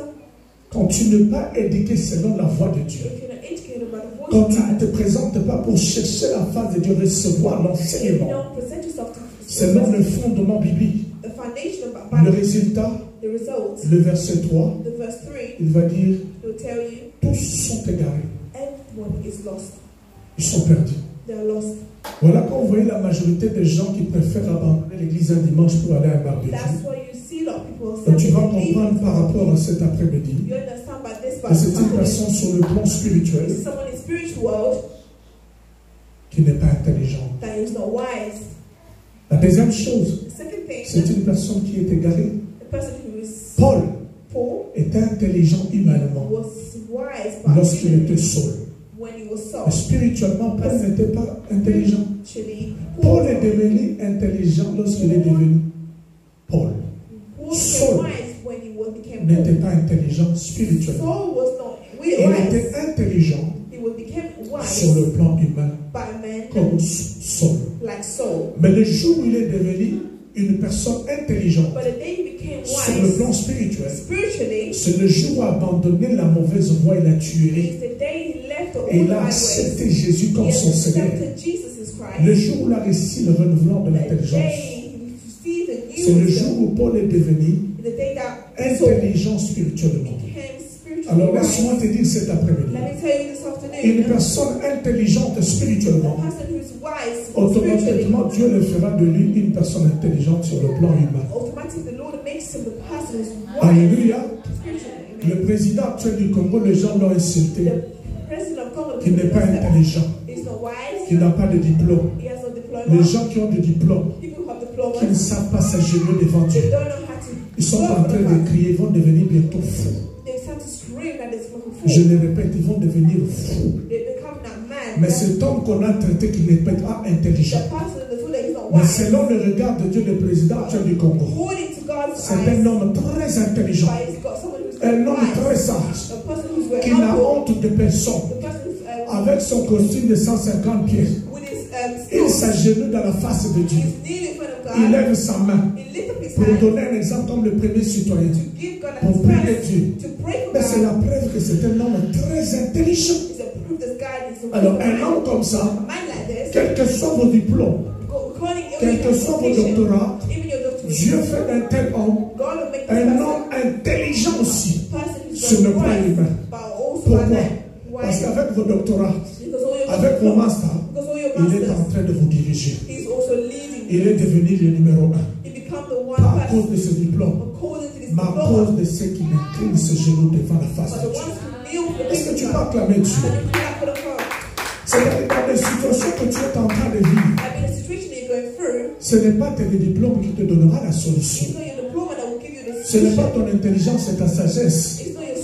quand tu n'es pas éduqué selon la voie de Dieu, if you're not educated about the voice quand of tu ne God, te présentes pas pour chercher la face de Dieu, recevoir if you l'enseignement don't present yourself to selon le fondement biblique, the foundation of le Bible, résultat, the result, le verset 3, the verse 3, il va dire, it will tell you tous sont égarés, everyone is lost. ils sont perdus. They are lost. Voilà quand vous voyez la majorité des gens qui préfèrent abandonner l'église un dimanche pour aller à un barbecue. That's why you see a lot of people Donc tu vas leaving. comprendre par rapport à cet après-midi You understand by this, que c'est une personne sur le plan spirituel This is someone in spiritual world qui n'est pas intelligente. that is not wise. La deuxième chose, The second thing, c'est une personne qui est égarée. the person who is Paul Paul était intelligent humainement was wise by lorsqu'il humanity était seul. when he was Mais sold. spirituellement, Paul n'était pas intelligent. Actually, Paul est devenu intelligent lorsqu'il est devenu Paul. Paul Saul became wise when he became N'était Paul. pas intelligent spirituellement. Saul was not Il wise. était intelligent He became sur le wise plan humain, by man comme Saul. like Saul. Mais le jour où il est devenu une personne intelligente But the day he became sur le plan wise spirituel, spiritually, c'est le jour où il a abandonné la mauvaise voie et la tuerie. is the day he left the Et old il a highways. accepté Jésus He comme has son Seigneur. accepted Jesus as Le Christ. jour où il a réussi le renouvellement de The l'intelligence, day he received the c'est le new jour wisdom. où Paul est devenu The day that Saul intelligent spirituellement. became spiritually Alors laisse-moi wise. te dire cet après-midi, Let me tell you this une afternoon, personne intelligente a spirituellement, person who's wise spiritually, automatiquement Dieu le fera de lui une personne intelligente sur le plan humain. automatically the Lord makes him the person who's wise Alléluia. spiritually. Le président actuel du Congo, les gens l'ont insulté, The president of Congo, qu'il n'est pas intelligent, he's not wise, qu'il n'a pas de diplôme. he has no diploma. Les gens qui ont des diplômes, People who have qui ne diplomas, savent pas s'agenouiller devant they Dieu, don't know how to ils sont go en for train the de fight. crier, ils vont devenir bientôt fous. They start to scream that it's fucking Je fool. le répète, ils vont devenir fous. They become that mad. Mais cet homme qu'on a traité qui n'est pas intelligent, The person in the fool that is not mais wise, selon le regard de Dieu, le président actuel du Congo, according to God's c'est eyes, un homme très intelligent, but he's got someone who's un homme wise, très sage, a person who's very qui n'a humble, honte de personne. the person who's Avec son costume de 150 pieds, with his il skills, s'agenouille dans la face de Dieu. he's kneeling in front of Il God, lève sa main he lifts up his pour hand donner un exemple comme le premier citoyen. to give God Pour his prier first, Dieu. to pray for Mais c'est la God. preuve que c'est un homme très intelligent. It's a proof that God is a Alors, man. un homme comme ça, A man like this, quel que soit vos diplômes, according quel que soit vos doctorats, even your doctorate, Dieu fait d'un tel homme God will make this un person, homme intelligent aussi person who's sur le very plan wise, humain. but also Pourquoi? a man. Parce Why? qu'avec vos doctorats, Because all your avec vos masters, because all your il est en masters, train de vous diriger. he's also leading Il you. est devenu le numéro 1. He become the one Pas à person cause de ses diplômes, according to this mais à diploma. cause de ceux qui inclinent ses genoux devant la face But de the Dieu. ones who kneel for the Est-ce que face tu of peux God, acclamer Dieu? and you clap for the Father. C'est-à-dire dans les situations que tu es en train de vivre, I mean, the situation that you're going through, ce n'est pas tes diplômes qui te donnera la solution. it's not your diploma that will give you the Ce n'est pas solution. ton intelligence et ta sagesse It's not your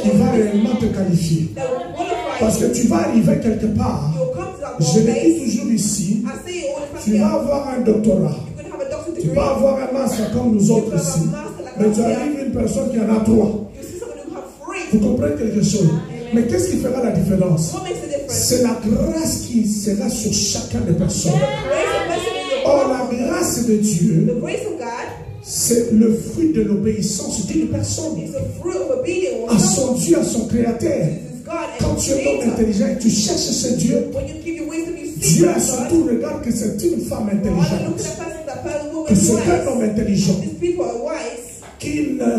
qui va réellement te qualifier. that will qualify Parce you. que tu vas arriver quelque part. You'll come to that Je le dis place. toujours ici. I say it all the time Tu here. vas avoir un doctorat. You can have a doctor's Tu degree. vas avoir un master comme nous autres ici. Mais tu arrives une personne qui en a 3. You see someone who have 3. Vous comprenez quelque chose? Mais qu'est-ce qui fera la différence? What makes the difference? C'est la grâce qui sera sur chacun des personnes. The grace of mercy in your Or, heart. la grâce de Dieu, The grace of God c'est le fruit de l'obéissance d'une personne is the fruit of obedience. à son Dieu, à son Créateur. This is God Quand and tu es homme Creator. intelligent et tu cherches ce Dieu, When you give your wisdom, you seek Dieu God. surtout regarde que c'est une femme Rather look at intelligente, the person, that person who que is c'est un homme wise. intelligent These people are wise. qui ne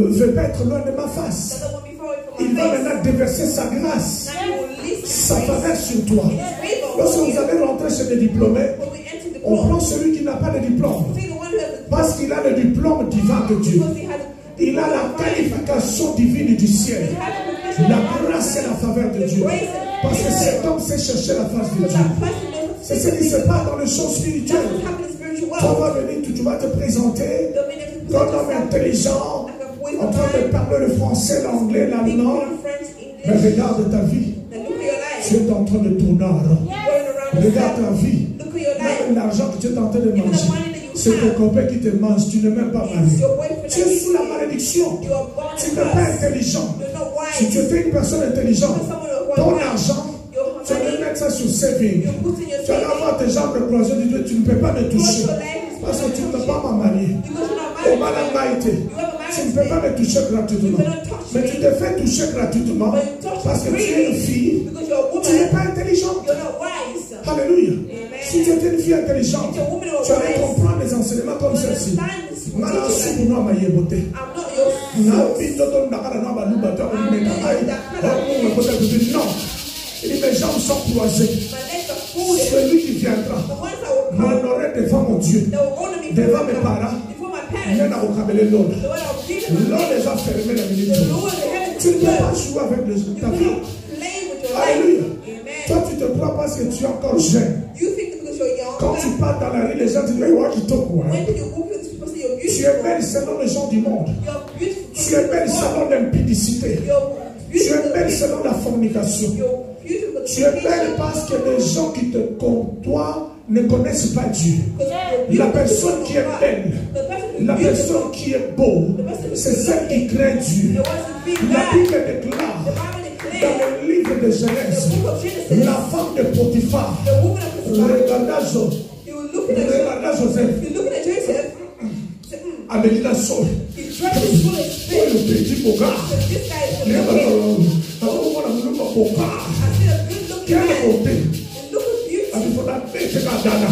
veut pas être loin de ma face. That don't want me far away from Il my va face. maintenant déverser sa grâce, Now you will release sa His grace. faveur sur toi. His favor Lorsque on vous you. allez rentrer chez les diplômés, When we enter the on prend court, celui qui n'a pas de diplôme. take the one who has the Parce qu'il a le diplôme divin de Dieu. because he has Il a la qualification divine du ciel. he has a profession La of God. grâce et la faveur de Dieu. Parce que cet homme sait chercher la face de Because Dieu. that person knows C'est ce qui se passe dans le champ that's spirituel. what happens in spiritual Tu world. vas venir, tu vas te présenter The minute you comme present homme yourself intelligent, like a voice en of train de God, parler le français, l'anglais, speak l'allemand. in French, Mais English, regarde ta vie. then look at your life. Tu es en train de tourner en rond. Going around the Regarde ta circle. vie. Look at your Même life. l'argent que tu es en train de Even the manger, money that you c'est ton have, copain qui te mange. Tu n'es même pas it's marié. your boyfriend Tu es that sous la you malédiction. are born Tu in n'es pas us. intelligent. You're not Si wise. tu étais une personne intelligente, You're someone who ton is wise. argent, Your tu vas money, mettre ça sur saving. you put in your Tu vas savings. avoir tes jambes croisées du Dieu, tu ne peux pas me Because toucher. your life is Parce que tu ne peux touch pas me marier. you. Because you're not Au married. malamaïté, You have a tu ne peux pas marriage. me toucher gratuitement. Mais tu te fais toucher gratuitement But you touch parce que tu es une fille, because you're a tu n'es woman. pas intelligente. You're not wise. Alléluia. Amen. Si tu étais une fille intelligente, If you're a woman or tu allais wise, comprendre les enseignements comme you ceci. understand this. Ngala suku no amayebote. I'm not your Na source. bito to ndakala no abalubata omeka ai. Omu ngota kuti non. Il dit mes jambes sont croisées. My legs are folded. Celui qui viendra The ones that will come, m'honorer devant mon Dieu. that will honor me Devant mes before parents. my Il y en parents. a au cabelé l'autre. The one that will give them L'autre les a fermés la minute. the Lord in heaven Tu ne peux pas to jouer avec you ta vie. cannot play with your Alléluia. life. Toi, Amen. tu te crois parce que tu es encore jeune. You think that because you're young, Quand tu parles dans la rue, les gens te disent, ouais, qui t'ouvre, when hein. you walk into people say you're Tu es beautiful, belle selon les gens du monde. you're beautiful. Tu es belle selon l'impudicité. You're Tu es beautiful. belle selon la fornication. You're beautiful. Tu es belle parce que les gens qui te côtoient ne connaissent pas Dieu. La personne qui est belle, la personne qui est beau, c'est celle qui craint Dieu. La Bible déclare dans le livre de Genèse, la femme de Potiphar regarda Joseph, Amélie Sol, oh le petit beau gars, quelle beauté, il faut la bête Dana,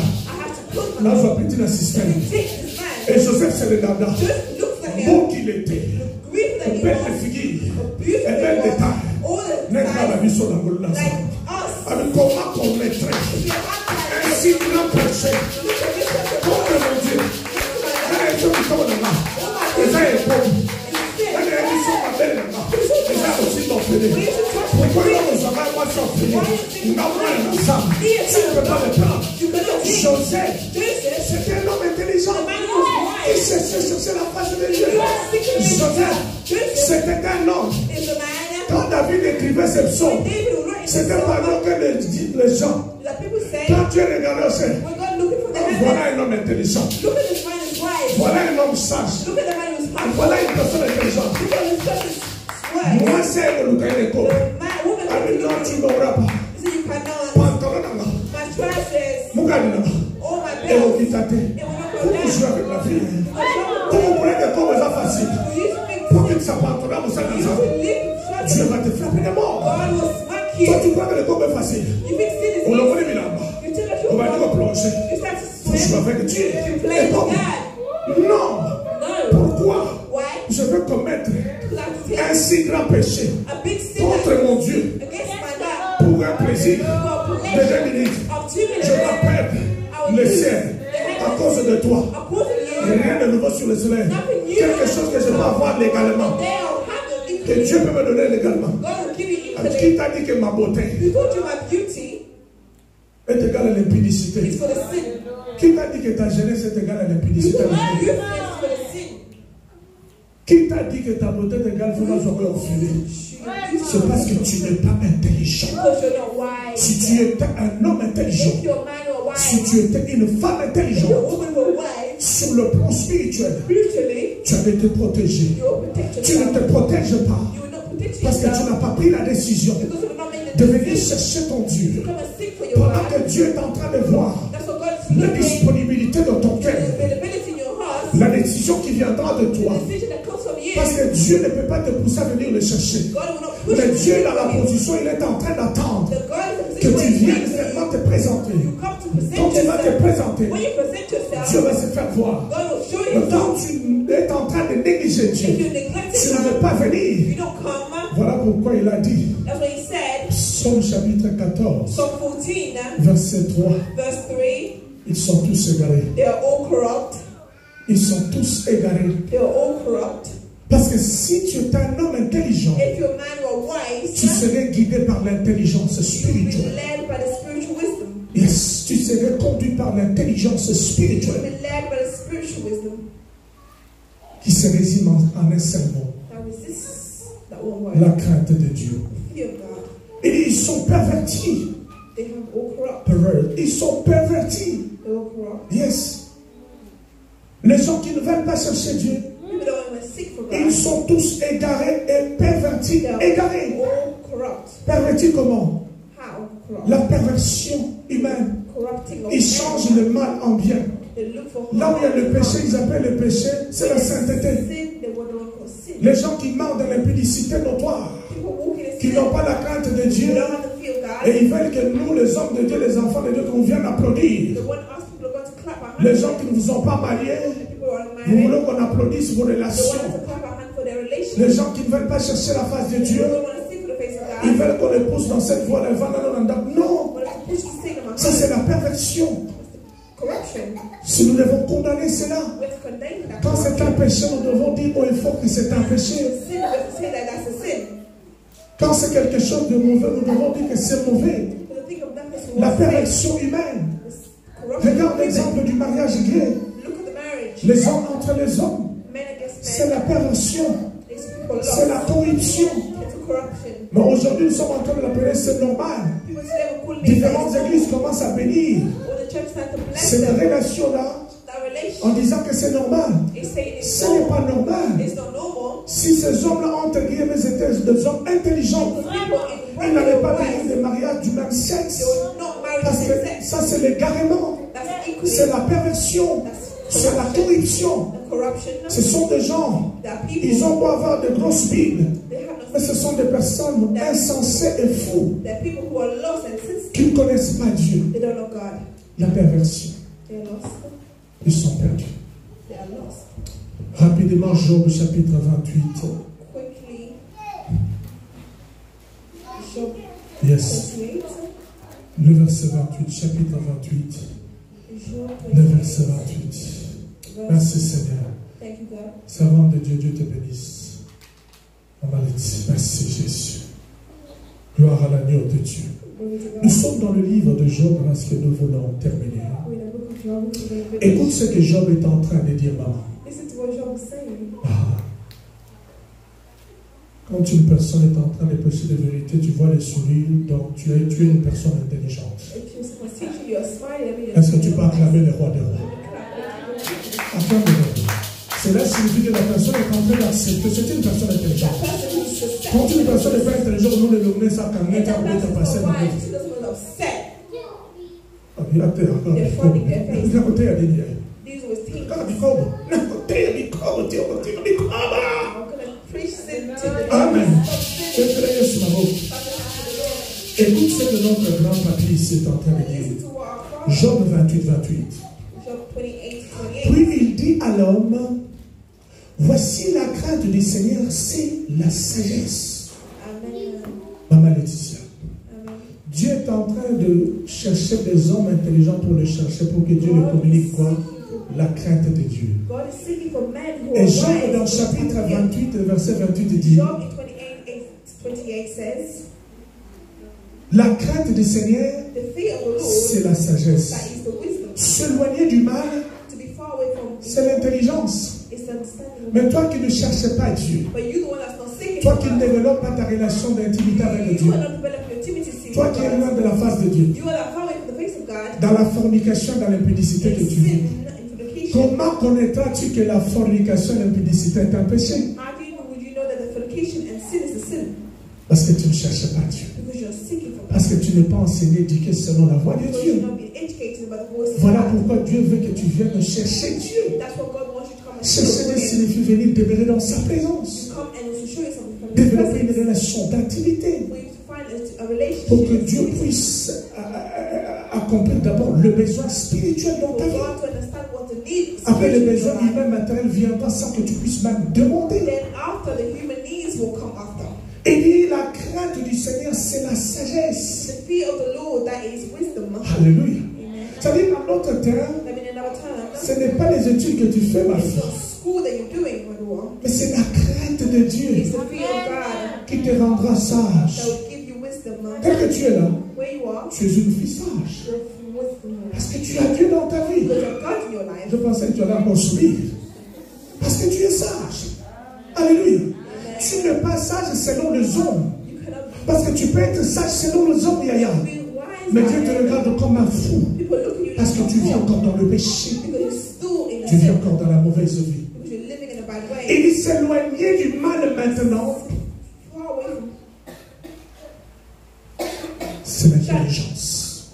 la petite assistante. Et Joseph se regarda, beau qu'il était, belle figure, et belle détail. N'est pas la vie sur la boule là. Avec comment commettrait un si grand péché contre mon Dieu. Elle est qui sont là. Et ça est bon. Elle est qui sont ma belle là. Et ça aussi t'enfermer. Pourquoi nous avons pas s'enfermer? Nous avons un ensemble. Tu ne peux pas le prendre. Joseph, c'était un homme intelligent. Il cherchait la face de Dieu. Joseph, c'était un homme. Quand David écrivait ces psaumes, c'était pendant que les gens, quand Dieu regardait au ciel, voilà un homme intelligent, voilà un homme sage, voilà une personne intelligente. Moi, c'est le Lukaïneko. Avec non, tu n'auras pas. Pantalon dans la Moukani dans la et au Kitate. Vous jouez avec la fille. Vous comprenez que comme ça facile. Pour que ça pantalon dans ça. Dieu va te frapper de mort. Toi, tu crois que le corps est facile. On l'a volé là-bas. On va dire plonger. Faut jouer avec Dieu. Et comme non. Pourquoi? Je veux commettre un si grand péché contre mon Dieu pour un plaisir de 2 minutes. Je vais perdre le ciel à cause de toi. Rien de nouveau sur le soleil. Quelque chose que je peux avoir légalement. Que Dieu peut me donner légalement. Qui t'a dit que ma beauté est égale à l'impudicité? Qui t'a dit que ta jeunesse est égale à l'impudicité? Qui t'a dit que ta beauté égale vous va jouer au filet? C'est parce que tu n'es pas intelligent. Si tu étais un homme intelligent, si tu étais une femme intelligente, sur le plan spirituel, tu avais été protégé. Tu ne te protèges pas parce que tu n'as pas pris la décision de venir chercher ton Dieu. Pendant que Dieu est en train de voir la disponibilité de ton cœur, la décision qui viendra de toi. Parce que Dieu ne peut pas te pousser à venir le chercher. Mais Dieu est dans la position, il est en train d'attendre que tu viennes vraiment te présenter. Quand tu vas te présenter, Dieu va se faire voir. Mais quand tu es en train de négliger Dieu, tu ne veux pas venir. Voilà pourquoi il a dit, Psaume chapitre 14, verset 3, ils sont tous égarés. Ils sont tous égarés. Parce que si tu es un homme intelligent, tu serais guidé par l'intelligence spirituelle. Yes, tu serais conduit par l'intelligence spirituelle qui se résume en un seul mot. La crainte de Dieu. Et ils sont pervertis. Ils sont pervertis. Yes. Les gens qui ne veulent pas chercher Dieu, ils sont tous égarés et pervertis. Égarés. Pervertis comment? La perversion humaine. Ils changent le mal en bien. Là où il y a le péché, ils appellent le péché, c'est la sainteté. Les gens qui marchent dans l'impudicité notoire, qui n'ont pas la crainte de Dieu, et ils veulent que nous, les hommes de Dieu, les enfants de Dieu, qu'on vienne applaudir. Les gens qui ne vous ont pas mariés, vous voulez qu'on applaudisse vos relations. Les gens qui ne veulent pas chercher la face de Dieu, ils veulent qu'on les pousse dans cette voie. Non, ça c'est la perversion. Si nous devons condamner cela, quand c'est un péché, nous devons dire oh, il faut que c'est un péché. Quand c'est quelque chose de mauvais, nous devons dire que c'est mauvais. La perversion humaine. Regarde l'exemple du mariage gay. Les hommes entre les hommes. C'est la perversion. C'est la corruption. Mais aujourd'hui, nous sommes en train de l'appeler, c'est normal. Différentes églises commencent à bénir cette relation-là en disant que c'est normal. Ce n'est pas normal. Si ces hommes-là, entre guillemets, étaient des hommes intelligents, ils n'avaient pas béni des mariages du même sexe. Parce que ça, c'est l'égarement. C'est la perversion. C'est la corruption. Ce sont des gens, ils ont beau avoir de grosses Bibles, mais ce sont des personnes insensées et fous qui ne connaissent pas Dieu. La perversion. Ils sont perdus. Rapidement, Job chapitre 28. Yes. Le verset 28, chapitre 28. Le verset 28. Merci Seigneur. Servant de Dieu, Dieu te bénisse. On va le dire. Merci Jésus. Gloire à l'agneau de Dieu. Nous sommes dans le livre de Job parce que nous voulons terminer. Écoute ce que Job est en train de dire, maman. Ah. Quand une personne est en train de prêcher de vérité, tu vois les sourires, donc tu es une personne intelligente. Est-ce que tu peux acclamer le roi des rois? Cela signifie que la personne est en train d'accepter. C'est une personne intelligente. Quand une personne n'est pas intelligente, nous le nommons ça quand même te passer dans le Amen. Écoute ce que notre grand papy ici est en train de dire. Job 28, 28. Puis il dit à l'homme, voici la crainte du Seigneur, c'est la sagesse. Maman Laetitia. Dieu est en train de chercher des hommes intelligents pour le chercher, pour que Dieu le communique quoi? La crainte de Dieu. Et Job dans le chapitre 28, verset 28 dit, la crainte du Seigneur, c'est la sagesse. S'éloigner du mal, c'est l'intelligence. Mais toi qui ne cherches pas Dieu, But you the one that's not seeking toi qui God. ne développes pas ta relation d'intimité avec You Dieu, are not developing your intimacy toi with qui es loin God. de la face de Dieu, You are not far away from the face of God. dans la fornication, dans l'impudicité que In tu vis, sin and fornication. comment connaîtras-tu que la fornication et l'impudicité est un péché? Would you know that the fornication and sin is a sin? Parce que tu ne cherches pas Dieu. Because you're seeking for God. Parce que tu n'es pas enseigné, éduqué selon la voie de Because Dieu. you're not being educated about the voice of Voilà God. pourquoi Dieu veut que tu viennes chercher Dieu. That's what God wants you to come and Chercher do. Dieu signifie venir demeurer dans sa présence. Come and also show you something from His Développer une presence. relation d'intimité. For you to find a relationship. Pour que Dieu puisse accomplir d'abord le besoin spirituel dans For ta vie. God to understand what the need Après le spiritually besoin in your life. humain matériel viendra sans que tu puisses même demander. Then after, the human needs will come after. Et dit la crainte du Seigneur, c'est la sagesse. The fear of the Lord, that is wisdom. Alléluia. Amen. C'est-à-dire, en d'autres termes, I mean, in our term, ce n'est pas les études que tu fais, ma it's fille, not school that you're doing, my daughter. mais c'est la crainte de Dieu It's the fear of God qui te rendra that sage. will give you wisdom. Tel que tu es là, Where you are, tu es une fille sage. you're wisdom. Parce que tu as Dieu dans ta vie. Because of God in your life. Je pensais que tu allais encore sourire. Parce que tu es sage. Alléluia. Tu n'es pas sage selon les hommes. You cannot Parce que tu peux être sage selon les hommes, Yaya. be wise. Mais Dieu te regarde comme un fou. People look at you Parce que tu vis like encore dans le péché. because you're still in Tu a vis sin. encore dans la mauvaise vie. Because you're living in a bad way. Et il s'éloigner du mal maintenant, Far away from c'est l'intelligence.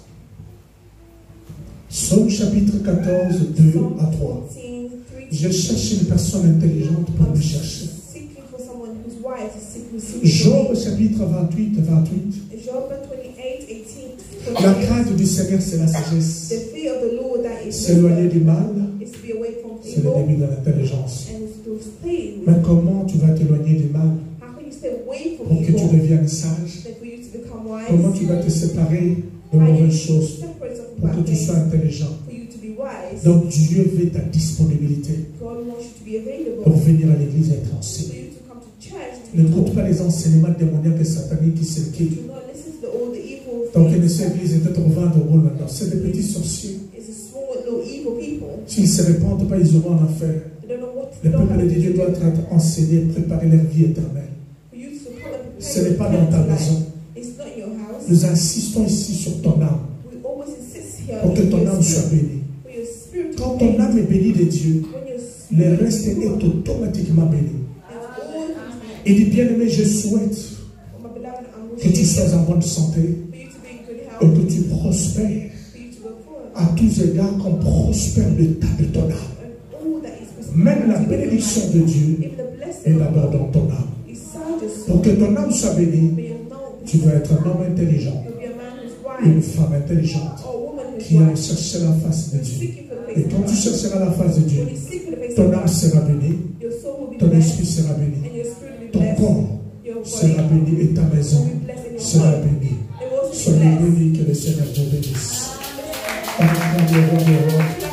Psaume chapitre 14, 2 à 3. 14, 3. Je cherche une personne intelligente pour me chercher. Seeking for someone who's wise, seeking Job chapitre 28, 28. Job 28, 18. La crainte du Seigneur, c'est la sagesse. The fear of the Lord, that is S'éloigner du mal, is to be away from c'est le evil début de l'intelligence. and is to stay. Mais comment tu vas t'éloigner du mal How can you stay away from pour que tu evil? deviennes sage? Then for you to become wise. Comment tu vas te séparer de How you mauvaises choses separate yourself from pour que bad tu things, sois intelligent? for you to be wise. Donc Dieu veut ta disponibilité God wants you to be available pour venir à l'église et être for enseigné. you to come to church. N'écoute pas les enseignements démoniaques et sataniques qui circulent. Do not listen to all the evil Donc une things. seule église était au vent de rôle maintenant. C'est des petits sorciers. It's a small little evil people. S'ils ne se répandent pas, ils auront en enfer. They don't know what Le don't peuple know de what Dieu to doit do. être enseigné, préparer leur vie éternelle. For you to come and Ce prepare n'est pas dans ta your life. maison. It's not in your house. Nous insistons ici sur ton âme We always insist here pour que in ton your âme soit spirit. bénie. For your spirit to Quand be ton âme est bénie de Dieu, when your le spirit reste est automatiquement béni. and all Il dit, bien-aimé, je souhaite my beloved, I'm que tu wishing sois en bonne santé for you to be in good et health, que tu prospères for you to go forward, à tous égards, qu'on prospère l'état de ton âme. and all that is Même la prosperity in your bénédiction life. de Dieu Even the est blessing of d'abord God dans ton âme. is inside your soul. Pour que ton âme soit bénie, May you know tu dois être un homme intelligent, you'll be a man who's une wise femme intelligente, or a woman who's qui a wise. cherché la face de Who's Dieu. seeking for the Et face quand of tu God. chercheras la face de Dieu, When you seek for the face ton of âme God, sera bénie, your soul will be ton esprit blessed sera béni, and your spirit will be ton blessed. corps Your sera body béni et ta maison will be blessed and your sera home bénie. it will also be Soyez blessed. bénis, que le Seigneur vous bénisse. Acclamez-le,